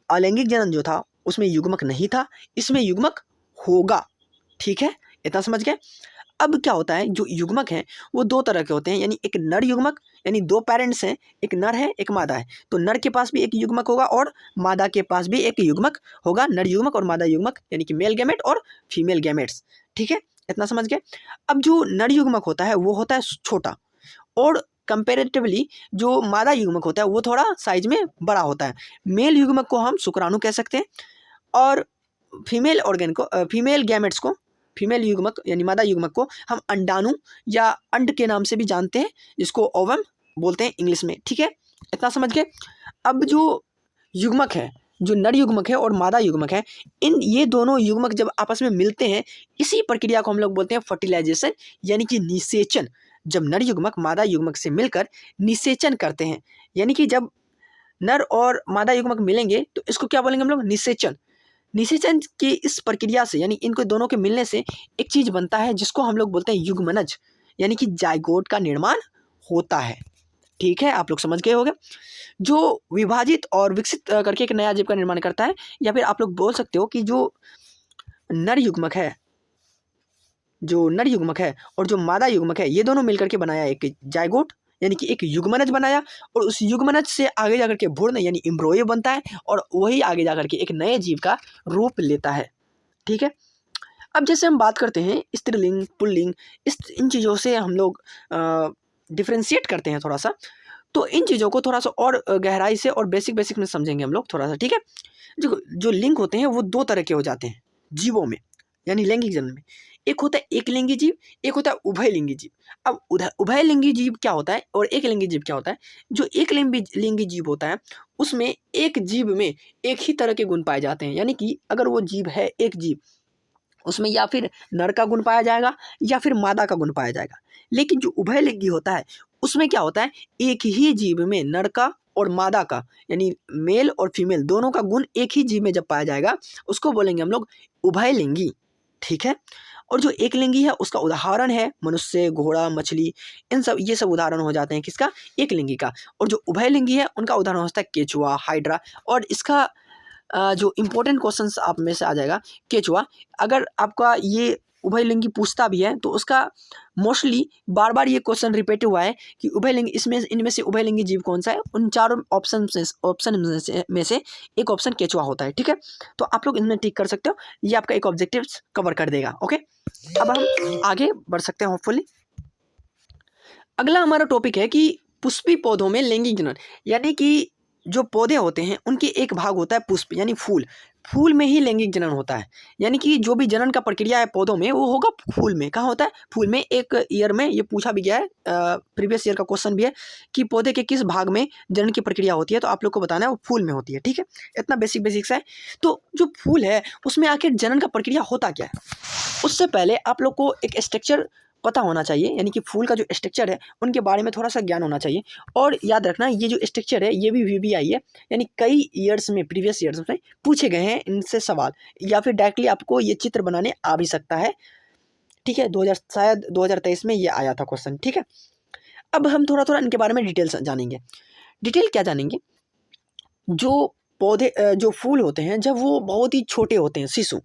अलैंगिक जनन जो था उसमें युग्मक नहीं था, इसमें युग्मक होगा। ठीक है, इतना समझ गए? अब क्या होता है, जो युग्मक हैं वो 2 तरह के होते हैं, यानी एक नर युग्मक, यानी 2 पेरेंट्स हैं, एक नर है एक मादा है, तो नर के पास भी एक युग्मक होगा और मादा के पास भी एक युग्मक होगा। नर युग्मक और मादा युग्मक, यानी कि मेल गैमेट और फीमेल गैमेट्स। ठीक है, इतना समझ गए? अब जो नर युग्मक होता है वो होता है छोटा, और कंपेरेटिवली जो मादा युग्मक होता है वो थोड़ा साइज में बड़ा होता है। मेल युग्मक को हम शुक्राणु कह सकते हैं, और फीमेल ऑर्गन को, फीमेल गैमेट्स को, फीमेल युग्मक यानी मादा युग्मक को हम अंडाणु या अंड के नाम से भी जानते हैं, जिसको ओवम बोलते हैं इंग्लिश में। ठीक है, इतना समझ गए? अब जो युग्मक है, जो नर युग्मक है और मादा युग्मक है, ये दोनों युग्मक जब आपस में मिलते हैं, इसी प्रक्रिया को हम लोग बोलते हैं फर्टिलाइजेशन, यानी कि निषेचन। जब नर युग्मक मादा युग्मक से मिलकर निषेचन करते हैं, यानी कि जब नर और मादा युग्मक मिलेंगे तो इसको क्या बोलेंगे हम लोग? निषेचन। निषेचन की इस प्रक्रिया से, यानी इनको दोनों के मिलने से एक चीज बनता है जिसको हम लोग बोलते हैं युग्मनज, यानी कि जाइगोट का निर्माण होता है। ठीक है, आप लोग समझ गए होंगे? जो विभाजित और विकसित करके एक नया जीव का निर्माण करता है, या फिर आप लोग बोल सकते हो कि जो नर युग्मक है, और जो मादा युग्मक है, ये दोनों मिलकर के बनाया एक जाइगोट, यानी कि एक युग्मनज बनाया, और उस युग्मनज से आगे जाकर के भ्रूण यानी एम्ब्रॉय बनता है, और वही आगे जाकर के एक नए जीव का रूप लेता है। ठीक है, अब जैसे हम बात करते हैं स्त्रीलिंग, पुल्लिंग, इन चीज़ों से हम लोग डिफ्रेंशिएट करते हैं थोड़ा सा, तो इन चीज़ों को थोड़ा सा और गहराई से और बेसिक में समझेंगे हम लोग थोड़ा सा। ठीक है, जो लिंग होते हैं वो 2 तरह के हो जाते हैं जीवों में, यानी लैंगिक जनन में। एक होता है एक लिंगी जीव, एक होता है उभयलिंगी जीव। अब उभयलिंगी जीव क्या होता है और एक लिंगी जीव क्या होता है? जो एक लिंगी जीव होता है उसमें एक जीव में एक ही तरह के गुण पाए जाते हैं, यानी कि अगर वो जीव है एक जीव, उसमें या फिर नर का गुण पाया जाएगा या फिर मादा का गुण पाया जाएगा। लेकिन जो उभयलिंगी होता है उसमें क्या होता है, एक ही जीव में नर का और मादा का, यानी मेल और फीमेल दोनों का गुण एक ही जीव में जब पाया जाएगा उसको बोलेंगे हम लोग उभयलिंगी। ठीक है, और जो एक लिंगी है उसका उदाहरण है मनुष्य, घोड़ा, मछली, ये सब उदाहरण हो जाते हैं किसका? एक लिंगी का। और जो उभयलिंगी है उनका उदाहरण होता है केचुआ, हाइड्रा। और इसका जो इम्पोर्टेंट क्वेश्चंस आप में से आ जाएगा केचुआ, अगर आपका ये उभयलिंगी पूछता भी है तो उसका मोस्टली बार बार ये क्वेश्चन रिपीट हुआ है कि उभयलिंगी, इनमें से उभयलिंगी जीव कौन सा है? उन चारों ऑप्शन में से एक ऑप्शन केचुआ होता है। ठीक है, तो आप लोग इनमें टिक कर सकते हो, ये आपका एक ऑब्जेक्टिव कवर कर देगा। ओके, अब हम आगे बढ़ सकते हैं होपफुली। अगला हमारा टॉपिक है कि पुष्पी पौधों में लैंगिक जनन, यानी कि जो पौधे होते हैं उनके एक भाग होता है पुष्प, यानी फूल। फूल में ही लैंगिक जनन होता है, यानी कि जो भी जनन का प्रक्रिया है पौधों में वो होगा फूल में। कहाँ होता है? फूल में। एक ईयर में ये पूछा भी गया है, प्रीवियस ईयर का क्वेश्चन भी है कि पौधे के किस भाग में जनन की प्रक्रिया होती है, तो आप लोग को बताना है वो फूल में होती है। ठीक है, इतना बेसिक सा है। तो जो फूल है उसमें आखिर जनन का प्रक्रिया होता क्या है, उससे पहले आप लोग को एक स्ट्रक्चर पता होना चाहिए, यानी कि फूल का जो स्ट्रक्चर है उनके बारे में थोड़ा सा ज्ञान होना चाहिए। और याद रखना ये जो स्ट्रक्चर है ये भी VBI है, यानी कई ईयर्स में, प्रीवियस ईयर्स में पूछे गए हैं इनसे सवाल, या फिर डायरेक्टली आपको ये चित्र बनाने आ भी सकता है। ठीक है, 2023 में ये आया था क्वेश्चन। ठीक है, अब हम थोड़ा थोड़ा इनके बारे में डिटेल्स जानेंगे। डिटेल क्या जानेंगे, जो पौधे जो फूल होते हैं जब वो बहुत ही छोटे होते हैं, शिशु,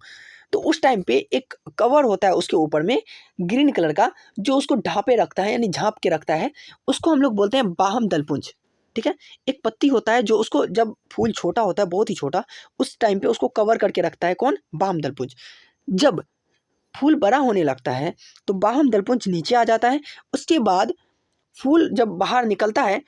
तो उस टाइम पे एक कवर होता है उसके ऊपर में ग्रीन कलर का, जो उसको ढांपे रखता है यानी झाँप के रखता है, उसको हम लोग बोलते हैं बाह्य दलपुंज। ठीक है, एक पत्ती होता है जो उसको, जब फूल छोटा होता है बहुत ही छोटा, उस टाइम पे उसको कवर करके रखता है, कौन, बाह्य दलपुंज। जब फूल बड़ा होने लगता है तो बाह्य दलपुंज नीचे आ जाता है। उसके बाद फूल जब बाहर निकलता है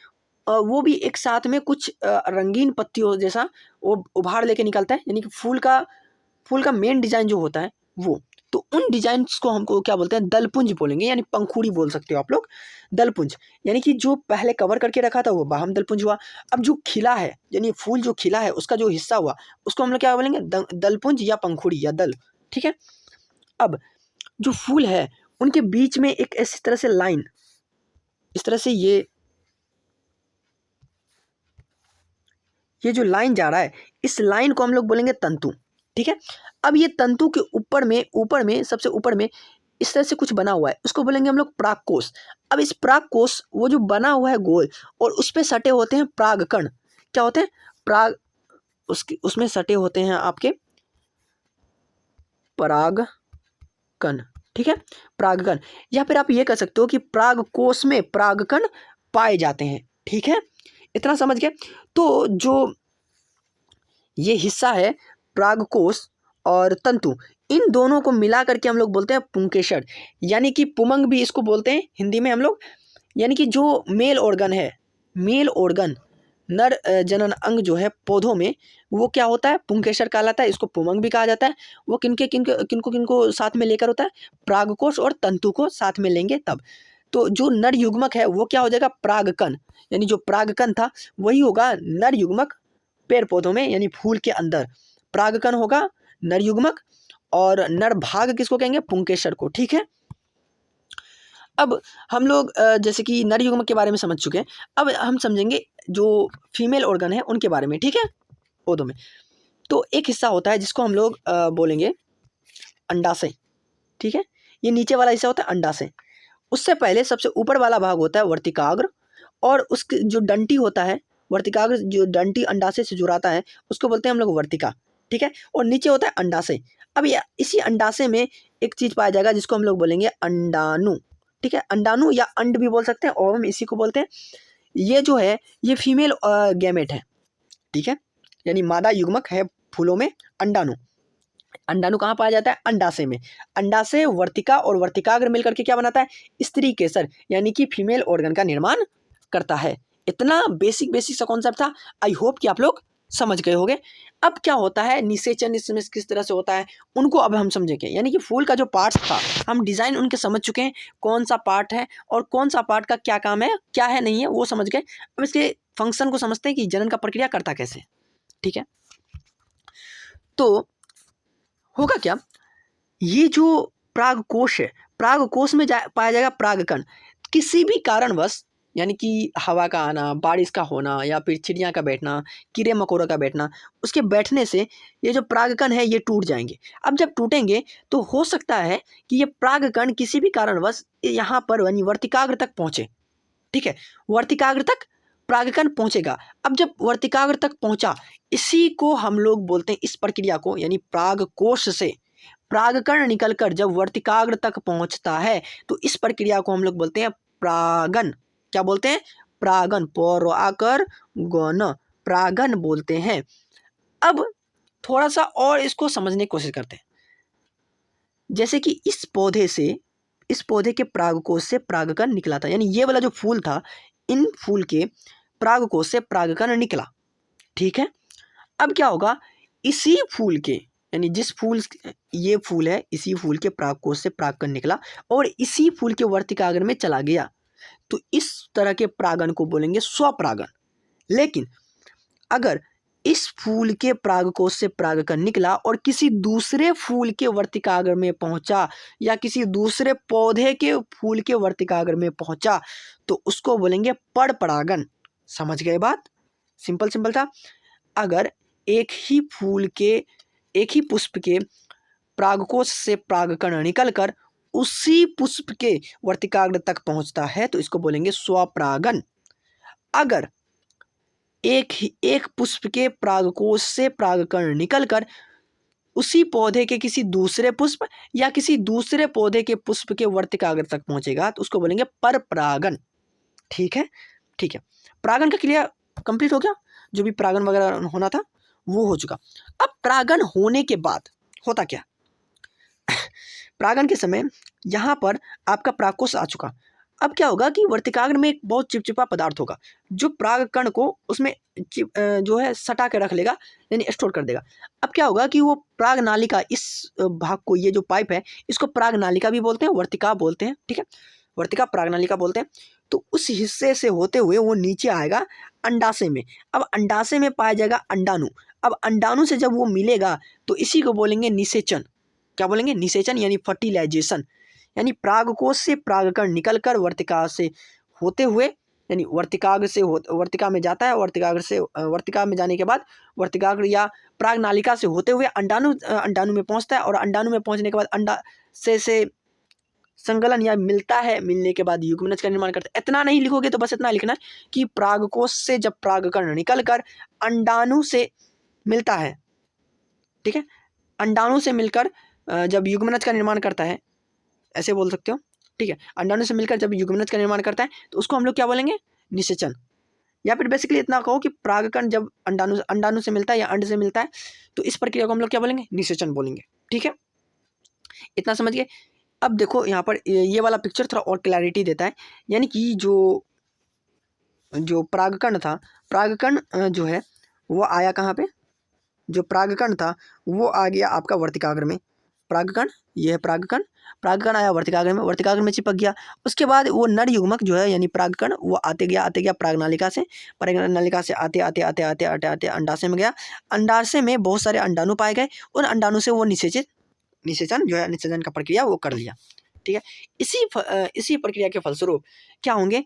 वो भी एक साथ में कुछ रंगीन पत्तियों जैसा वो उभार लेके निकलता है, यानी कि फूल का मेन डिजाइन जो होता है वो, तो उन डिजाइन्स को हमको क्या बोलते हैं, दलपुंज बोलेंगे, यानी पंखुड़ी बोल सकते हो आप लोग, दलपुंज। यानी कि जो पहले कवर करके रखा था वो बाह्य दलपुंज हुआ। अब जो खिला है, यानी फूल जो खिला है उसका जो हिस्सा हुआ उसको हम लोग क्या बोलेंगे, दलपुंज या पंखुड़ी या दल। ठीक है, अब जो फूल है उनके बीच में एक ऐसी तरह से लाइन, इस तरह से ये जो लाइन जा रहा है, इस लाइन को हम लोग बोलेंगे तंतु। ठीक है, अब ये तंतु के ऊपर में सबसे ऊपर में इस तरह से कुछ बना हुआ है, उसको बोलेंगे हम लोग परागकोश। अब इस परागकोश, वो जो बना हुआ है गोल, और उस पे सटे होते हैं परागकण। क्या होते हैं, उसमें सटे होते हैं आपके परागकण। ठीक है, परागकण, या फिर आप ये कह सकते हो कि परागकोश में परागकण पाए जाते हैं। ठीक है, इतना समझ गए। तो जो ये हिस्सा है परागकोश और तंतु, इन दोनों को मिला करके हम लोग बोलते हैं पुंकेसर, यानी कि पुमंग भी इसको बोलते हैं हिंदी में हम लोग। यानी कि जो मेल ऑर्गन है, मेल ऑर्गन, नर जनन अंग जो है पौधों में, वो क्या होता है, पुंकेसर कहलाता है। इसको पुमंग भी कहा जाता है। वो किनको साथ में लेकर होता है, परागकोश और तंतु को साथ में लेंगे तब। तो जो नर युग्मक है वो क्या हो जाएगा, परागकण, यानी जो परागकण था वही होगा नर युग्मक पेड़ पौधों में, यानी फूल के अंदर परागकण होगा नर युग्मक, और नर भाग किसको कहेंगे, पुंकेसर को। ठीक है, अब हम लोग जैसे कि नर युग्मक के बारे में समझ चुके हैं, अब हम समझेंगे जो फीमेल ऑर्गन है उनके बारे में। ठीक है, पौधों में तो एक हिस्सा होता है जिसको हम लोग बोलेंगे अंडाशय। ठीक है, ये नीचे वाला हिस्सा होता है अंडाशय। उससे पहले सबसे ऊपर वाला भाग होता है वर्तिकाग्र, और उसके जो डंटी होता है, वर्तिकाग्र जो डंटी अंडाशय से जुड़ाता है उसको बोलते हैं हम लोग वर्तिका। ठीक है, और नीचे होता है अंडाशय। अब ये इसी अंडाशय में एक चीज़ पाया जाएगा जिसको हम लोग बोलेंगे अंडाणु। ठीक है, अंडाणु या अंड भी बोल सकते हैं, और हम इसी को बोलते हैं। ये जो है ये फीमेल गैमेट है। ठीक है, यानी मादा युग्मक है फूलों में अंडाणु। अंडाणु कहाँ पाया जाता है, अंडाशय में। अंडाशय, वर्तिका और वर्तिकाग्र मिलकर के क्या बनाता है, स्त्री केसर, यानी कि फीमेल ऑर्गन का निर्माण करता है। इतना बेसिक सा कॉन्सेप्ट था, आई होप कि आप लोग समझ गए होंगे। अब क्या होता है निषेचन, इसमें किस तरह से होता है उनको अब हम समझेंगे। यानी कि फूल का जो पार्ट था हम डिज़ाइन उनके समझ चुके हैं, कौन सा पार्ट है और कौन सा पार्ट का क्या काम है, क्या है नहीं है वो समझ गए। अब इसके फंक्शन को समझते हैं कि जनन का प्रक्रिया करता कैसे। ठीक है, तो होगा क्या, ये जो परागकोश है, परागकोश में पाया जाएगा परागकण। किसी भी कारणवश, यानी कि हवा का आना, बारिश का होना, या फिर चिड़िया का बैठना, कीड़े मकोड़ों का बैठना, उसके बैठने से ये जो परागकण है ये टूट जाएंगे। अब जब टूटेंगे तो हो सकता है कि ये परागकण किसी भी कारणवश यहाँ पर यानी वर्तिकाग्र तक पहुँचे। ठीक है, वर्तिकाग्र तक परागकण पहुँचेगा। अब जब वर्तिकाग्र तक पहुँचा, इसी को हम लोग बोलते हैं, इस प्रक्रिया को, यानी परागकोश से परागकण निकलकर जब वर्तिकाग्र तक पहुँचता है तो इस प्रक्रिया को हम लोग बोलते हैं परागन। क्या बोलते हैं, परागन, पर आकर गण, परागन बोलते हैं। अब थोड़ा सा और इसको समझने की कोशिश करते हैं। जैसे कि इस पौधे के परागकोश से परागकण निकला था, यानी ये वाला जो फूल था, इन फूल के परागकोश से परागकण निकला। ठीक है, अब क्या होगा, इसी फूल के, यानी जिस फूल, ये फूल है, इसी फूल के परागकोश से परागकण निकला और इसी फूल के वर्तिकाग्र में चला गया, तो इस तरह के परागन को बोलेंगे स्वपरागन। लेकिन अगर इस फूल के परागकोश से परागकण निकला और किसी दूसरे फूल के वर्तिकाग्र में पहुंचा या किसी दूसरे पौधे के फूल के वर्तिकाग्र में पहुंचा तो उसको बोलेंगे परपरागन। समझ गए बात? सिंपल सिंपल था। अगर एक ही पुष्प के परागकोश से परागकण निकलकर उसी पुष्प के वर्तिकाग्र तक पहुंचता है तो इसको बोलेंगे स्वपरागन। अगर एक पुष्प के परागकोश से परागकण निकलकर उसी पौधे के किसी दूसरे पुष्प या किसी दूसरे पौधे के पुष्प के वर्तिकाग्र तक पहुंचेगा तो उसको बोलेंगे परपरागन। ठीक है, ठीक है। परागन का क्रिया कंप्लीट हो गया, जो भी परागन वगैरह होना था वो हो चुका। अब परागन होने के बाद होता क्या? परागन के समय यहाँ पर आपका परागकोश आ चुका। अब क्या होगा कि वर्तिकाग्र में एक बहुत चिपचिपा पदार्थ होगा जो परागकण को उसमें जो है सटा के रख लेगा, यानी स्टोर कर देगा। अब क्या होगा कि वो पराग नालिका, इस भाग को, ये जो पाइप है इसको पराग नालिका भी बोलते हैं, वर्तिका बोलते हैं। ठीक है, वर्तिका पराग नालिका बोलते हैं। तो उस हिस्से से होते हुए वो नीचे आएगा अंडाशय में। अब अंडाशय में पाया जाएगा अंडाणु। अब अंडाणु से जब वो मिलेगा तो इसी को बोलेंगे निषेचन। क्या बोलेंगे? निषेचन, यानी फर्टिलाइजेशन। यानी परागकोश से परागकण निकलकर वर्तिका से होते हुए, यानी वर्तिका में जाता है, वर्तिका में जाने के बाद वर्तिकाग्र या पराग नालिका से होते हुए अंडाणु में पहुंचता है और अंडाणु में पहुंचने के बाद अंडा से संगलन या मिलता है, मिलने के बाद युग्मनज का निर्माण करता है। इतना नहीं लिखोगे तो बस इतना लिखना है कि परागकोश से जब परागकण निकलकर अंडाणु से मिलता है, ठीक है, अंडाणु से मिलकर जब युग्मनज का निर्माण करता है, ऐसे बोल सकते हो। ठीक है, अंडाणु से मिलकर जब युग्मनज का निर्माण करता है तो उसको हम लोग क्या बोलेंगे? निषेचन। या फिर बेसिकली इतना कहो कि परागकण जब अंडाणु से मिलता है या अंड से मिलता है तो इस प्रक्रिया को हम लोग क्या बोलेंगे? निषेचन बोलेंगे। ठीक है, इतना समझ गए। अब देखो यहाँ पर ये वाला पिक्चर थोड़ा और क्लैरिटी देता है। यानी कि जो परागकण था, परागकण जो है वो आया कहाँ पे? जो परागकण था वो आ गया आपका वर्तिकाग्र में। परागकण, ये है परागकण आया वर्तिकाग्र में चिपक गया। उसके बाद वो नर युग्मक जो है यानी परागकण वो आते गया पराग नालिका से आते अंडाशय में गया। अंडाशय में बहुत सारे अंडाणु पाए गए। उन अंडाणु से वो निषेचन जो है, निषेचन का प्रक्रिया वो कर लिया। ठीक है, इसी प्रक्रिया के फलस्वरूप क्या होंगे?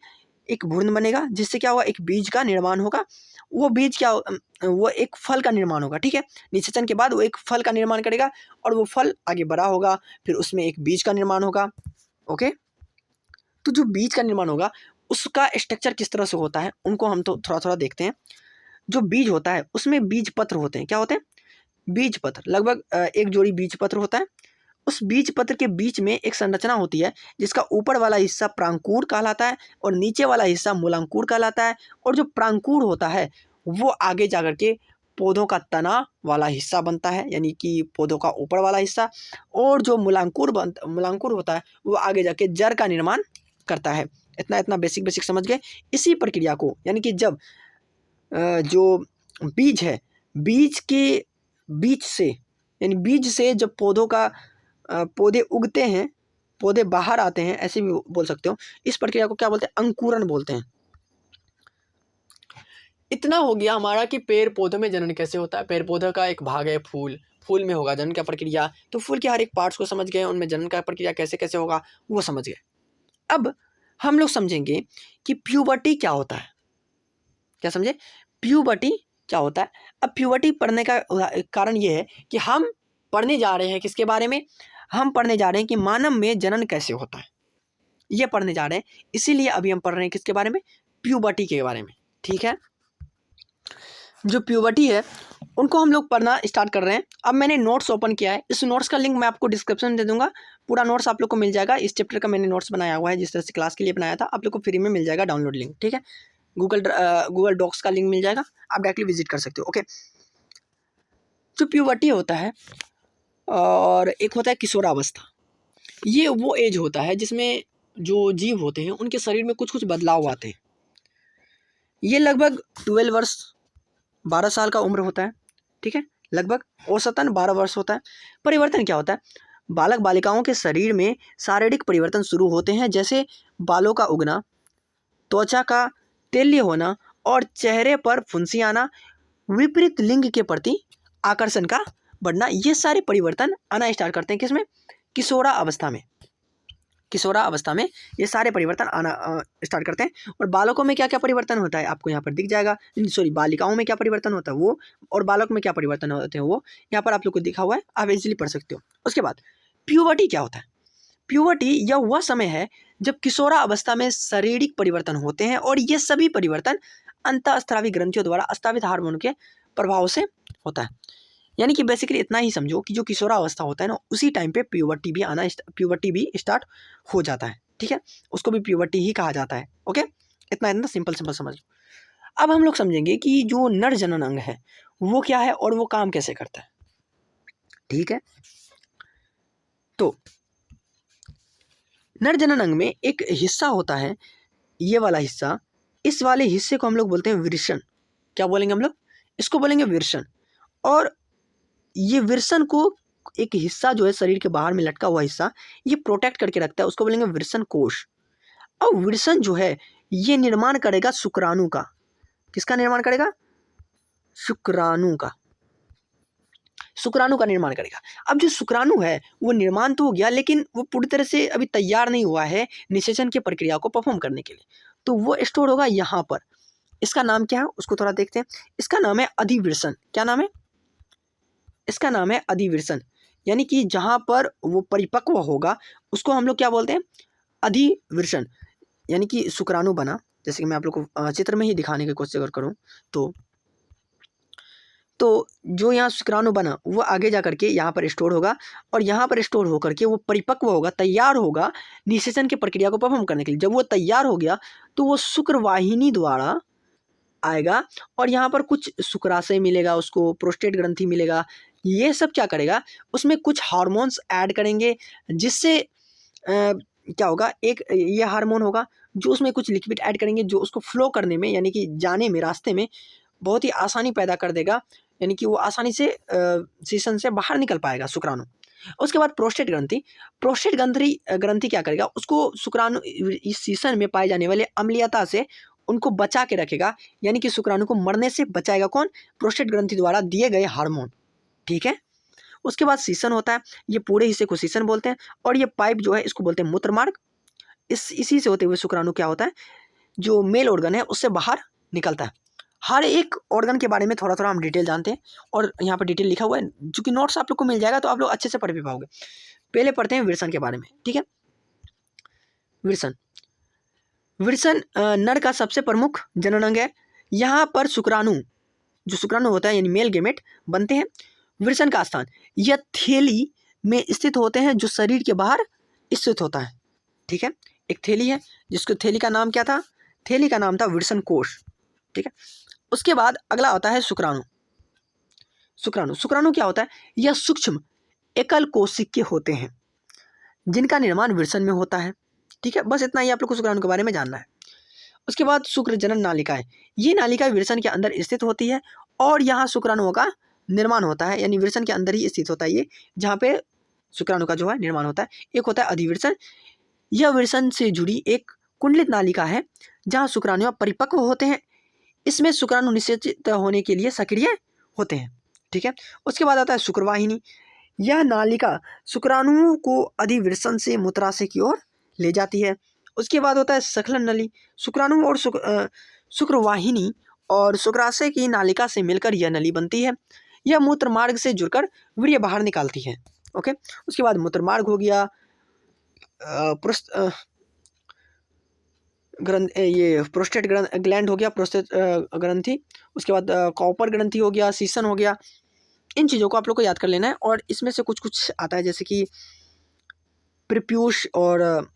एक भ्रूण बनेगा जिससे क्या होगा? एक बीज का निर्माण होगा। वो बीज क्या, वो एक फल का निर्माण होगा। ठीक है, निषेचन के बाद वो एक फल का निर्माण करेगा और वो फल आगे बड़ा होगा, फिर उसमें एक बीज का निर्माण होगा। ओके, तो जो बीज का निर्माण होगा उसका स्ट्रक्चर किस तरह से होता है उनको हम तो थोड़ा थोड़ा देखते हैं। जो बीज होता है उसमें बीज पत्र होते हैं। क्या होते हैं? बीज पत्र। लगभग एक जोड़ी बीज पत्र होता है। उस बीज पत्र के बीच में एक संरचना होती है जिसका ऊपर वाला हिस्सा प्रांकुर कहलाता है और नीचे वाला हिस्सा मूलांकुर कहलाता है। और जो प्रांकुर होता है वो आगे जाकर के पौधों का तना वाला हिस्सा बनता है, यानी कि पौधों का ऊपर वाला हिस्सा। और जो मूलांकुर होता है वो आगे जाके जड़ का निर्माण करता है। इतना बेसिक समझ गए। इसी प्रक्रिया को, यानी कि जब जो बीज है, बीज से जब पौधे उगते हैं, पौधे बाहर आते हैं, ऐसे भी बोल सकते हो। इस प्रक्रिया को क्या बोलते हैं? अंकुरन बोलते हैं। इतना हो गया हमारा कि पेड़ पौधों में जनन कैसे होता है। पेड़ पौधे का एक भाग है फूल में होगा जनन का प्रक्रिया। तो फूल के हर एक पार्ट्स को समझ गए, उनमें जनन का प्रक्रिया कैसे कैसे होगा वो समझ गए। अब हम लोग समझेंगे कि प्यूबर्टी क्या होता है। क्या समझे? प्यूबर्टी क्या होता है। अब प्यूबर्टी पढ़ने का कारण ये है कि हम पढ़ने जा रहे हैं किसके बारे में? हम पढ़ने जा रहे हैं कि मानव में जनन कैसे होता है, ये पढ़ने जा रहे हैं। इसीलिए अभी हम पढ़ रहे हैं किसके बारे में? प्यूबर्टी के बारे में। ठीक है, जो प्यूबर्टी है उनको हम लोग पढ़ना स्टार्ट कर रहे हैं। अब मैंने नोट्स ओपन किया है, इस नोट्स का लिंक मैं आपको डिस्क्रिप्शन में दे दूंगा। पूरा नोट्स आप लोग को मिल जाएगा। इस चैप्टर का मैंने नोट्स बनाया हुआ है, जिस तरह से क्लास के लिए बनाया था। आप लोग को फ्री में मिल जाएगा डाउनलोड लिंक। ठीक है, गूगल डॉक्स का लिंक मिल जाएगा, आप डायरेक्टली विजिट कर सकते हो। ओके, जो प्यूबर्टी होता है और एक होता है किशोरावस्था। ये वो एज होता है जिसमें जो जीव होते हैं उनके शरीर में कुछ कुछ बदलाव आते हैं। ये लगभग 12 वर्ष 12 साल का उम्र होता है। ठीक है, लगभग औसतन 12 वर्ष होता है। परिवर्तन क्या होता है? बालक बालिकाओं के शरीर में शारीरिक परिवर्तन शुरू होते हैं, जैसे बालों का उगना, त्वचा का तेल्य होना और चेहरे पर फुंसी आना। विपरीत लिंग के प्रति आकर्षण का बढ़ना, ये सारे परिवर्तन आना स्टार्ट करते हैं किसमें? किशोरा अवस्था में। किशोरा अवस्था में ये सारे परिवर्तन आना स्टार्ट करते हैं। और बालकों में क्या क्या परिवर्तन होता है आपको यहाँ पर दिख जाएगा, सॉरी बालिकाओं में क्या परिवर्तन होता है वो, और बालक में क्या परिवर्तन होते हैं वो यहाँ पर आप लोग को दिखा हुआ है, आप इजीली पढ़ सकते हो। उसके बाद प्यूबर्टी क्या होता है? प्यूबर्टी यह वह समय है जब किशोरा अवस्था में शारीरिक परिवर्तन होते हैं और ये सभी परिवर्तन अंतःस्रावी ग्रंथियों द्वारा स्रावित हार्मोन के प्रभाव से होता है। यानी कि बेसिकली इतना ही समझो कि जो किशोरा अवस्था होता है ना, उसी टाइम पे प्यूबर्टी भी स्टार्ट हो जाता है। ठीक है, उसको भी प्यूबर्टी ही कहा जाता है। ओके, इतना सिंपल समझ लो। अब हम लोग समझेंगे कि जो नर जनन अंग है वो क्या है और वो काम कैसे करता है। ठीक है, तो नर जनन अंग में एक हिस्सा होता है, ये वाला हिस्सा, इस वाले हिस्से को हम लोग बोलते हैं विर्षण। क्या बोलेंगे हम लोग? इसको बोलेंगे विर्षण। और ये विर्षण को एक हिस्सा जो है शरीर के बाहर में लटका हुआ हिस्सा, ये प्रोटेक्ट करके रखता है, उसको बोलेंगे विर्षण कोश। और विर्षण जो है ये निर्माण करेगा शुक्राणु का। किसका निर्माण करेगा? शुक्राणु का। शुक्राणु का निर्माण करेगा। अब जो शुक्राणु है वो निर्माण तो हो गया, लेकिन वो पूरी तरह से अभी तैयार नहीं हुआ है निषेचन की प्रक्रिया को परफॉर्म करने के लिए, तो वो स्टोर होगा यहाँ पर। इसका नाम क्या है उसको थोड़ा देखते हैं। इसका नाम है अधिविर्षण। क्या नाम है? इसका नाम है अधिविर्षण। यानी कि जहाँ पर वो परिपक्व होगा उसको हम लोग क्या बोलते हैं? अधिविर्षण। यानी कि शुक्राणु बना, जैसे कि मैं आप लोग को चित्र में ही दिखाने की कोशिश अगर करूँ तो जो यहाँ शुक्राणु बना वो आगे जा करके यहाँ पर स्टोर होगा, और यहाँ पर स्टोर होकर के वो परिपक्व होगा, तैयार होगा निषेचन की प्रक्रिया को परफॉर्म करने के लिए। जब वो तैयार हो गया तो वो शुक्रवाहिनी द्वारा आएगा, और यहाँ पर कुछ शुक्राशय मिलेगा उसको, प्रोस्टेट ग्रंथि मिलेगा। ये सब क्या करेगा? उसमें कुछ हार्मोन्स ऐड करेंगे, जिससे क्या होगा? एक ये हार्मोन होगा जो उसमें कुछ लिक्विड ऐड करेंगे, जो उसको फ्लो करने में, यानी कि जाने में, रास्ते में बहुत ही आसानी पैदा कर देगा। यानी कि वो आसानी से सीसन से बाहर निकल पाएगा शुक्राणु। उसके बाद प्रोस्टेट ग्रंथि क्या करेगा? उसको शुक्राणु इस सीसन में पाए जाने वाले अम्लीयता से उनको बचा के रखेगा, यानी कि शुक्राणु को मरने से बचाएगा। कौन? प्रोस्टेट ग्रंथि द्वारा दिए गए हार्मोन। ठीक है, उसके बाद सीसन होता है, ये पूरे हिस्से को सीसन बोलते हैं। और ये पाइप जो है इसको बोलते हैं मूत्रमार्ग। इसी से होते हुए शुक्राणु क्या होता है? जो मेल ऑर्गन है उससे बाहर निकलता है। हर एक ऑर्गन के बारे में थोड़ा थोड़ा हम डिटेल जानते हैं, और यहाँ पर डिटेल लिखा हुआ है, जो कि नोट्स आप लोग को मिल जाएगा तो आप लोग अच्छे से पढ़ भी पाओगे। पहले पढ़ते हैं विर्षण के बारे में। ठीक है, विर्षण नर का सबसे प्रमुख जनन अंग है। यहाँ पर जो शुक्राणु होता है यानी मेल गेमेट बनते हैं। विर्षण का स्थान यह थैली में स्थित होते हैं, जो शरीर के बाहर स्थित होता है। ठीक है, एक थैली है जिसको थैली का नाम क्या था? थैली का नाम था विर्षण कोश। ठीक है, उसके बाद अगला आता है शुक्राणु। शुक्राणु क्या होता है? यह सूक्ष्म एकल कोशिकीय होते हैं जिनका निर्माण विर्षण में होता है। ठीक है, बस इतना ही आप लोग को शुक्राणु के बारे में जानना है। उसके बाद शुक्र जनन नालिकाएं, ये नालिका विर्षण के अंदर स्थित होती है, और यहाँ शुक्राणुओं का निर्माण होता है, यानी विर्षण के अंदर ही स्थित होता है ये, जहाँ पे शुक्राणु का जो है निर्माण होता है। एक होता है अधिविर्षण। यह विर्षण से जुड़ी एक कुंडलित नालिका है जहाँ शुक्राणु परिपक्व होते हैं। इसमें शुक्राणु निषेचित होने के लिए सक्रिय होते हैं। ठीक है, उसके बाद आता है शुक्रवाहिनी। यह नालिका शुक्राणुओं को अधिविर्षण से मूत्राशय की ओर ले जाती है। उसके बाद होता है सखलन नली। शुक्राणु और शुक्रवाहिनी और शुक्राशय की नालिका से मिलकर यह नली बनती है। यह मूत्र मार्ग से जुड़कर वीर्य बाहर निकालती है। ओके, उसके बाद मूत्र मार्ग हो गया, ये प्रोस्टेट ग्लैंड हो गया, प्रोस्टेट ग्रंथि। उसके बाद कॉपर ग्रंथि हो गया, सीसन हो गया। इन चीज़ों को आप लोग को याद कर लेना है, और इसमें से कुछ कुछ आता है जैसे कि प्रिप्यूस और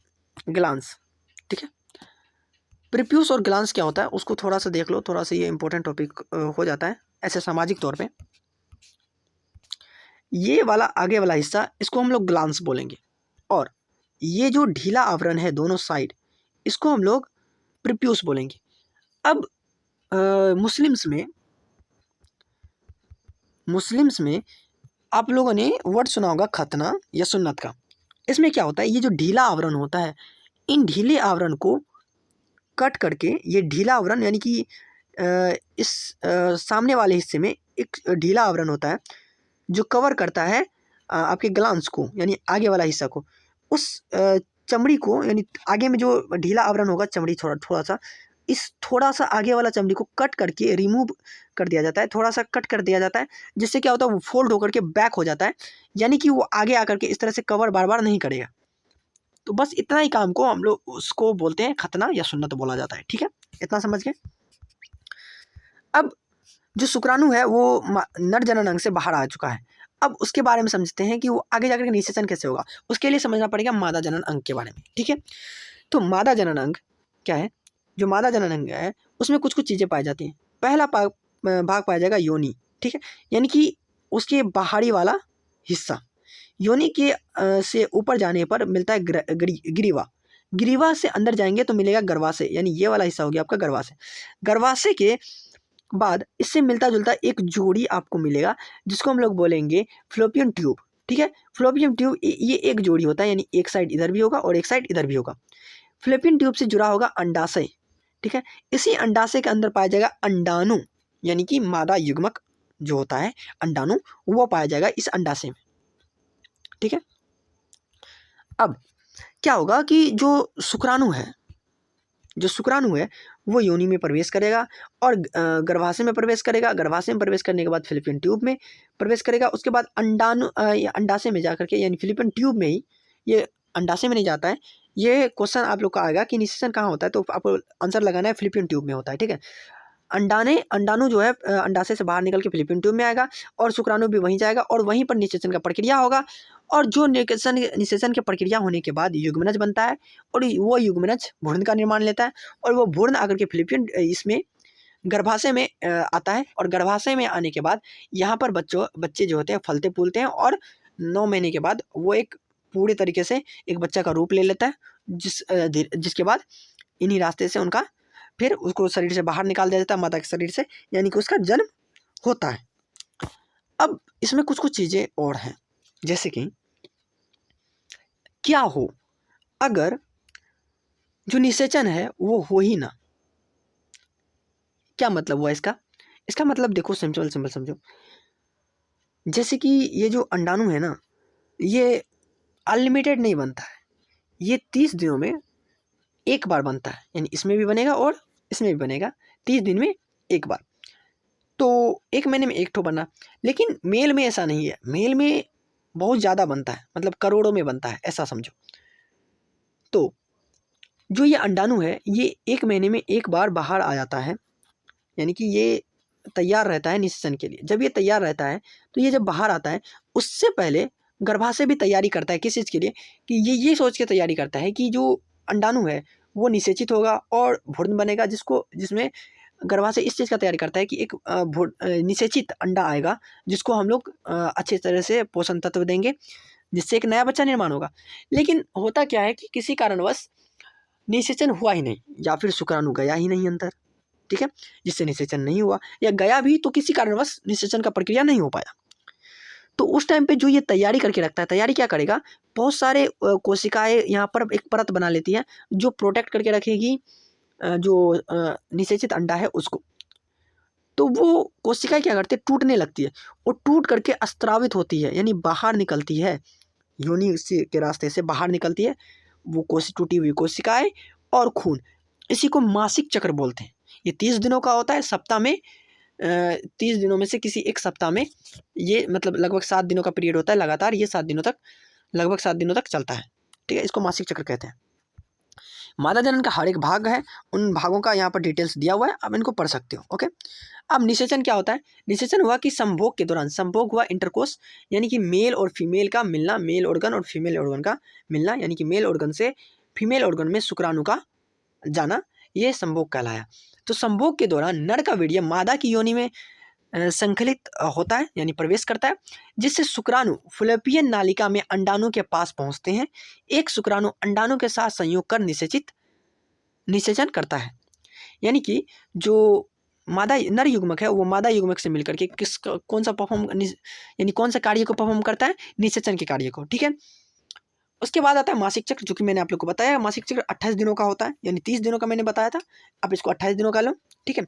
ग्लांस। ठीक है, प्रिप्यूस और ग्लांस क्या होता है उसको थोड़ा सा देख लो, थोड़ा सा ये इंपॉर्टेंट टॉपिक हो जाता है ऐसे सामाजिक तौर पे। ये वाला आगे वाला हिस्सा इसको हम लोग ग्लांस बोलेंगे, और ये जो ढीला आवरण है दोनों साइड इसको हम लोग प्रिप्यूस बोलेंगे। अब मुस्लिम्स में आप लोगों ने वर्ड सुना होगा खतना या सुन्नत का। इसमें क्या होता है? ये जो ढीला आवरण होता है, इन ढीले आवरण को कट करके, ये ढीला आवरण यानी कि इस सामने वाले हिस्से में एक ढीला आवरण होता है जो कवर करता है आपके ग्लांस को, यानी आगे वाला हिस्सा को। उस चमड़ी को, यानी आगे में जो ढीला आवरण होगा चमड़ी थोड़ा सा, इस थोड़ा सा आगे वाला चमड़ी को कट करके रिमूव कर दिया जाता है, थोड़ा सा कट कर दिया जाता है, जिससे क्या होता है वो फोल्ड होकर के बैक हो जाता है, यानी कि वो आगे आकर के इस तरह से कवर बार बार नहीं करेगा। तो बस इतना ही काम को हम लोग उसको बोलते हैं खतना या सुन्नत बोला जाता है। ठीक है, इतना समझ गए। अब जो शुक्राणु है वो नर जनन अंग से बाहर आ चुका है। अब उसके बारे में समझते हैं कि वो आगे जाकर के निषेचन कैसे होगा। उसके लिए समझना पड़ेगा मादा जनन अंग के बारे में। ठीक है, तो मादा जनन अंग क्या है? जो मादा जनन अंग है उसमें कुछ कुछ चीज़ें पाई जाती हैं। पहला भाग पाया जाएगा योनि। ठीक है, यानी कि उसके बाहरी वाला हिस्सा। योनि के से ऊपर जाने पर मिलता है ग्रीवा। ग्रीवा से अंदर जाएंगे तो मिलेगा गर्भाशय, यानी ये वाला हिस्सा हो गया आपका गर्भाशय। गर्भाशय के बाद इससे मिलता जुलता एक जोड़ी आपको मिलेगा जिसको हम लोग बोलेंगे फ्लोपियन ट्यूब। ठीक है, फ्लोपियन ट्यूब ये एक जोड़ी होता है, यानी एक साइड इधर भी होगा और एक साइड इधर भी होगा। फ्लोपियन ट्यूब से जुड़ा होगा अंडाशय। ठीक है, इसी अंडाशय के अंदर पाया जाएगा अंडाणु, यानी कि मादा युग्मक जो होता है अंडाणु, वो पाया जाएगा इस अंडाशय में। ठीक है, अब क्या होगा कि जो शुक्राणु है वो योनि में प्रवेश करेगा और गर्भाशय में प्रवेश करेगा। गर्भाशय में प्रवेश करने के बाद फिलिपियन ट्यूब में प्रवेश करेगा। उसके बाद अंडाशय में जाकर के, यानी फिलिपियन ट्यूब में ही, ये अंडाशय में नहीं जाता है। ये क्वेश्चन आप लोग का आएगा कि निषेचन कहाँ होता है, तो आपको आंसर लगाना है फिलिपियन ट्यूब में होता है। ठीक है, अंडाणु जो है अंडाशय से बाहर निकल के फिलिपियन ट्यूब में आएगा और शुक्राणु भी वहीं जाएगा और वहीं पर निषेचन का प्रक्रिया होगा। और जो निषेचन की प्रक्रिया होने के बाद युग्मनज बनता है और वो युग्मनज भ्रूण का निर्माण लेता है और वो भ्रूण आकर के फिलिपियन इसमें गर्भाशय में आता है। और गर्भाशय में आने के बाद यहाँ पर बच्चे जो होते हैं फलते फूलते हैं और 9 महीने के बाद वो एक पूरे तरीके से एक बच्चा का रूप ले लेता है, जिसके बाद इन्हीं रास्ते से उनका फिर उसको शरीर से बाहर निकाल दिया जाता है, माता के शरीर से, यानी कि उसका जन्म होता है। अब इसमें कुछ कुछ चीज़ें और हैं, जैसे कि क्या हो अगर जो निषेचन है वो हो ही ना। क्या मतलब हुआ इसका मतलब देखो, सिंपल समझो। जैसे कि ये जो अंडाणु है ना, ये अनलिमिटेड नहीं बनता है, ये 30 दिनों में एक बार बनता है, यानी इसमें भी बनेगा और इसमें भी बनेगा 30 दिन में एक बार। तो एक महीने में एक ठो बना। लेकिन मेल में ऐसा नहीं है, मेल में बहुत ज़्यादा बनता है, मतलब करोड़ों में बनता है, ऐसा समझो। तो जो ये अंडाणु है ये एक महीने में एक बार बाहर आ जाता है, यानी कि ये तैयार रहता है निषेचन के लिए। जब ये तैयार रहता है तो ये जब बाहर आता है उससे पहले गर्भाशय भी तैयारी करता है। किस चीज़ के लिए? कि ये सोच के तैयारी करता है कि जो अंडाणु है वो निषेचित होगा और भ्रूण बनेगा, जिसमें गर्भाशय इस चीज़ का तैयारी करता है कि एक निषेचित अंडा आएगा जिसको हम लोग अच्छे तरह से पोषण तत्व देंगे, जिससे एक नया बच्चा निर्माण होगा। लेकिन होता क्या है कि किसी कारणवश निषेचन हुआ ही नहीं, या फिर शुक्राणु गया ही नहीं अंदर। ठीक है, जिससे निषेचन नहीं हुआ, या गया भी तो किसी कारणवश निषेचन का प्रक्रिया नहीं हो पाया। तो उस टाइम पे जो ये तैयारी करके रखता है, तैयारी क्या करेगा, बहुत सारे कोशिकाएं यहाँ पर एक परत बना लेती हैं जो प्रोटेक्ट करके रखेगी जो निषेचित अंडा है उसको। तो वो कोशिकाएं क्या करती है, टूटने लगती है, वो टूट करके अस्त्रावित होती है, यानी बाहर निकलती है, योनि के रास्ते से बाहर निकलती है वो टूटी हुई कोशिकाएं और खून। इसी को मासिक चक्र बोलते हैं। ये 30 दिनों का होता है, सप्ताह में 30 दिनों में से किसी एक सप्ताह में, ये मतलब लगभग 7 दिनों का पीरियड होता है लगातार, ये 7 दिनों तक, लगभग 7 दिनों तक चलता है। ठीक है, इसको मासिक चक्र कहते हैं। मादा जनन का हर एक भाग है, उन भागों का यहाँ पर डिटेल्स दिया हुआ है, अब इनको पढ़ सकते हो। ओके, अब निषेचन क्या होता है? निषेचन हुआ कि संभोग के दौरान, संभोग हुआ इंटरकोर्स, यानी कि मेल और फीमेल का मिलना, मेल ऑर्गन और फीमेल ऑर्गन का मिलना, यानी कि मेल ऑर्गन से फीमेल ऑर्गन में शुक्राणु का जाना, ये संभोग कहलाया। तो संभोग के दौरान नर का वीर्य मादा की योनि में संकलित होता है, यानी प्रवेश करता है, जिससे शुक्राणु फलोपियन नालिका में अंडाणु के पास पहुंचते हैं। एक शुक्राणु अंडाणु के साथ संयोग कर निषेचन करता है, यानी कि जो मादा नर युग्मक है वो मादा युग्मक से मिलकर के कौन सा कार्य को परफॉर्म करता है? निषेचन के कार्य को। ठीक है, उसके बाद आता है मासिक चक्र, जो कि मैंने आप लोग को बताया मासिक चक्र 28 दिनों का होता है, यानी 30 दिनों का मैंने बताया था, आप इसको 28 दिनों का लो, ठीक है।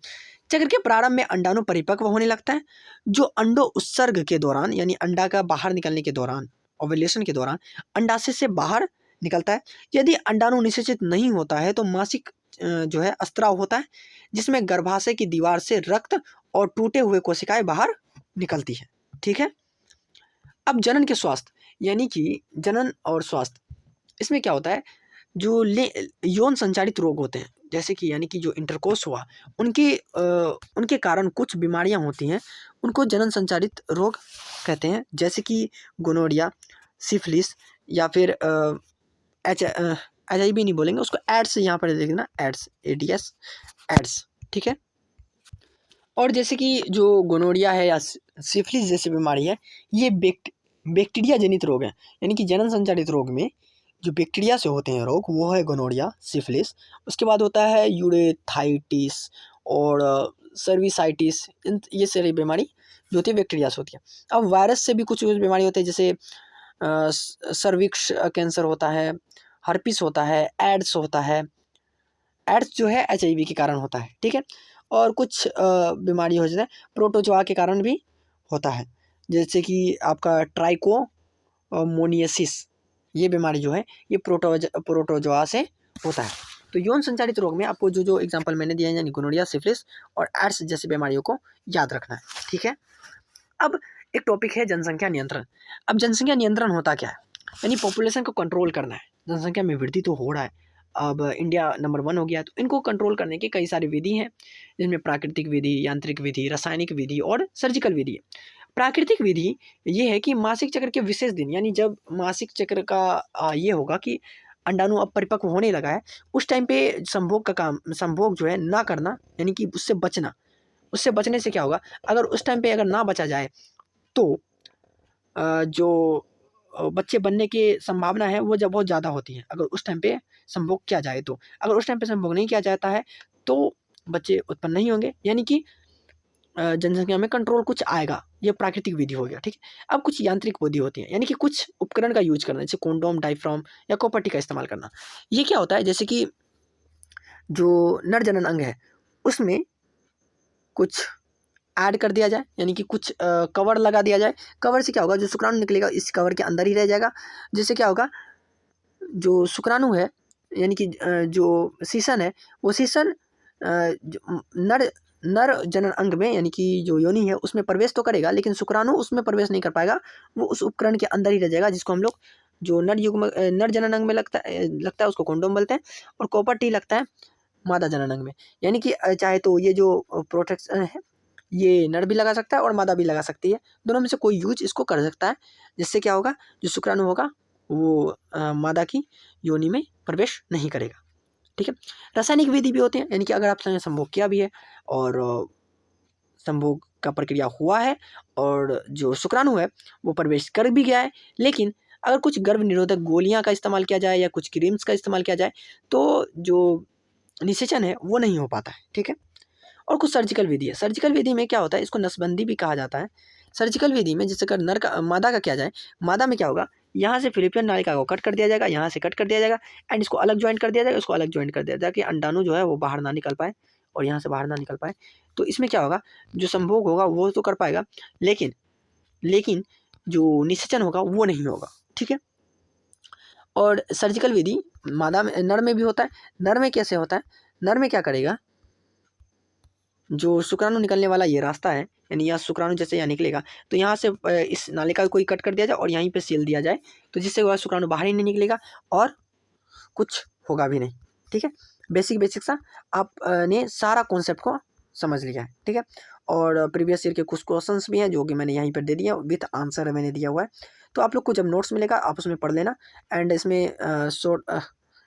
चक्र के प्रारंभ में अंडाणु परिपक्व होने लगता है, जो अंडो उत्सर्ग के दौरान यानी अंडा का बाहर निकलने के दौरान, ओव्यूलेशन के दौरान अंडाशय से बाहर निकलता है। यदि अंडाणु निषेचित नहीं होता है तो मासिक जो है स्त्राव होता है, जिसमें गर्भाशय की दीवार से रक्त और टूटे हुए कोशिकाएं बाहर निकलती है, ठीक है। अब जनन के स्वास्थ्य यानी कि जनन और स्वास्थ्य, इसमें क्या होता है, जो यौन संचारित रोग होते हैं, जैसे कि यानी कि जो इंटरकोर्स हुआ उनके कारण कुछ बीमारियां होती हैं, उनको जनन संचारित रोग कहते हैं, जैसे कि गोनोरिया, सिफिलिस या फिर HIV नहीं बोलेंगे उसको, एड्स यहाँ पर देखना, एड्स, ADS, एड्स, ठीक है। और जैसे कि जो गोनोरिया है या सिफिलिस जैसी बीमारी है, ये बैक्टीरिया जनित रोग हैं, यानी कि जनन संचारित रोग में जो बैक्टीरिया से होते हैं रोग, वो है गोनोरिया, सिफिलिस। उसके बाद होता है यूरेथाइटिस और सर्विसाइटिस, ये सारी बीमारी जो होती है बैक्टीरिया से होती है। अब वायरस से भी कुछ बीमारी होती है, जैसे सर्विक्स कैंसर होता है, हर्पिस होता है, एड्स होता है, एड्स जो है HIV के कारण होता है, ठीक है। और कुछ बीमारी हो जाए प्रोटोजोआ के कारण भी होता है, जैसे कि आपका ट्राइकोमोनियसिस, ये बीमारी जो है ये प्रोटोजोआ से होता है। तो यौन संचारित रोग में आपको जो जो एग्जांपल मैंने दिया है, यानी गोनोरिया, सिफिलिस और एड्स जैसी बीमारियों को याद रखना है, ठीक है। अब एक टॉपिक है जनसंख्या नियंत्रण। अब जनसंख्या नियंत्रण होता क्या है, यानी पॉपुलेशन को कंट्रोल करना है। जनसंख्या में वृद्धि तो हो रहा है, अब इंडिया नंबर 1 हो गया, तो इनको कंट्रोल करने की कई सारी विधि हैं, जिनमें प्राकृतिक विधि, यांत्रिक विधि, रासायनिक विधि और सर्जिकल विधि है। प्राकृतिक विधि ये है कि मासिक चक्र के विशेष दिन, यानी जब मासिक चक्र का ये होगा कि अंडाणु अब परिपक्व होने लगा है, उस टाइम पे संभोग जो है ना करना, यानी कि उससे बचना। उससे बचने से क्या होगा, अगर उस टाइम पे अगर ना बचा जाए तो जो बच्चे बनने की संभावना है वो जब बहुत ज़्यादा होती है, अगर उस टाइम पे संभोग किया जाए तो। अगर उस टाइम पे संभोग नहीं किया जाता है तो बच्चे उत्पन्न नहीं होंगे, यानी कि जनसंख्या में कंट्रोल कुछ आएगा। ये प्राकृतिक विधि हो गया, ठीक है। अब कुछ यांत्रिक विधि होती है, यानी कि कुछ उपकरण का यूज करना, जैसे कोंडोम, डायफ्राम या कॉपर का इस्तेमाल करना। ये क्या होता है, जैसे कि जो नर जनन अंग है उसमें कुछ ऐड कर दिया जाए, यानी कि कुछ कवर लगा दिया जाए। कवर से क्या होगा, जो शुक्राणु निकलेगा इस कवर के अंदर ही रह जाएगा, जिससे क्या होगा, जो शुक्राणु है यानी कि जो सीसन है, वो सीसन नर जनन अंग में यानी कि जो योनि है उसमें प्रवेश तो करेगा, लेकिन शुक्राणु उसमें प्रवेश नहीं कर पाएगा, वो उस उपकरण के अंदर ही रह जाएगा, जिसको हम लोग जो नर जनन अंग में लगता है उसको कोंडोम बोलते हैं, और कॉपर टी लगता है मादा जनन अंग में। यानी कि चाहे तो ये जो प्रोटेक्शन है ये नर भी लगा सकता है और मादा भी लगा सकती है, दोनों में से कोई यूज इसको कर सकता है, जिससे क्या होगा, जो शुक्राणु होगा वो मादा की योनि में प्रवेश नहीं करेगा, ठीक है। रासायनिक विधि भी होती है, यानी कि अगर आपने संभोग किया भी है और संभोग का प्रक्रिया हुआ है और जो शुक्राणु है वो प्रवेश कर भी गया है, लेकिन अगर कुछ गर्भ निरोधक गोलियां का इस्तेमाल किया जाए या कुछ क्रीम्स का इस्तेमाल किया जाए तो जो निषेचन है वो नहीं हो पाता है, ठीक है। और कुछ सर्जिकल विधि है। सर्जिकल विधि में क्या होता है, इसको नसबंदी भी कहा जाता है। सर्जिकल विधि में जैसे अगर नर का मादा का किया जाए, मादा में क्या होगा, यहाँ से फिलिपियन नालिका को कट कर दिया जाएगा, यहाँ से कट कर दिया जाएगा एंड इसको अलग ज्वाइंट कर दिया जाएगा, इसको अलग ज्वाइंट कर दिया जाएगा कि अंडाणु जो है वो बाहर ना निकल पाए और यहाँ से बाहर ना निकल पाए। तो इसमें क्या होगा, जो संभोग होगा वो तो कर पाएगा, लेकिन जो निषेचन होगा वो नहीं होगा, ठीक है। और सर्जिकल विधि मादा में, नर में भी होता है। नर में कैसे होता है, नर में क्या करेगा, जो शुक्राणु निकलने वाला ये रास्ता है, यानी यहाँ शुक्राणु जैसे यहाँ निकलेगा तो यहाँ से इस नालिका को कोई कट कर दिया जाए और यहीं पे सील दिया जाए, तो जिससे वह शुक्राणु बाहर ही नहीं निकलेगा और कुछ होगा भी नहीं, ठीक है। बेसिक सा आपने सारा कॉन्सेप्ट को समझ लिया है, ठीक है। और प्रीवियस ईयर के कुछ क्वेश्चंस भी हैं जो कि मैंने यहीं पर दे दिया, विथ आंसर मैंने दिया हुआ है, तो आप लोग को जब नोट्स मिलेगा आप उसमें पढ़ लेना। एंड इसमें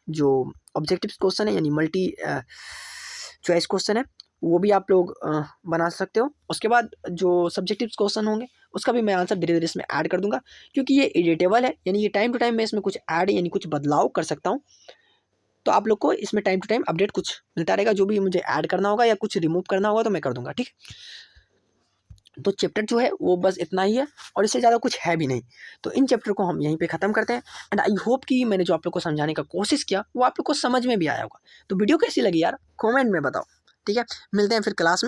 जो ऑब्जेक्टिव क्वेश्चन है यानी मल्टी चॉइस क्वेश्चन है वो भी आप लोग बना सकते हो। उसके बाद जो सब्जेक्टिव क्वेश्चन होंगे उसका भी मैं आंसर धीरे धीरे इसमें ऐड कर दूंगा, क्योंकि ये एडिटेबल है, यानी ये टाइम टू टाइम मैं इसमें कुछ ऐड यानी कुछ बदलाव कर सकता हूँ। तो आप लोग को इसमें टाइम टू टाइम अपडेट कुछ मिलता रहेगा, जो भी मुझे ऐड करना होगा या कुछ रिमूव करना होगा तो मैं कर दूंगा, ठीक है। तो चैप्टर जो है वो बस इतना ही है और इससे ज़्यादा कुछ है भी नहीं। तो इन चैप्टर को हम यहीं पे ख़त्म करते हैं। एंड आई होप कि मैंने जो आप लोग को समझाने का कोशिश किया वो आप लोग को समझ में भी आया होगा। तो वीडियो कैसी लगी यार कमेंट में बताओ, ठीक है। मिलते हैं फिर क्लास में।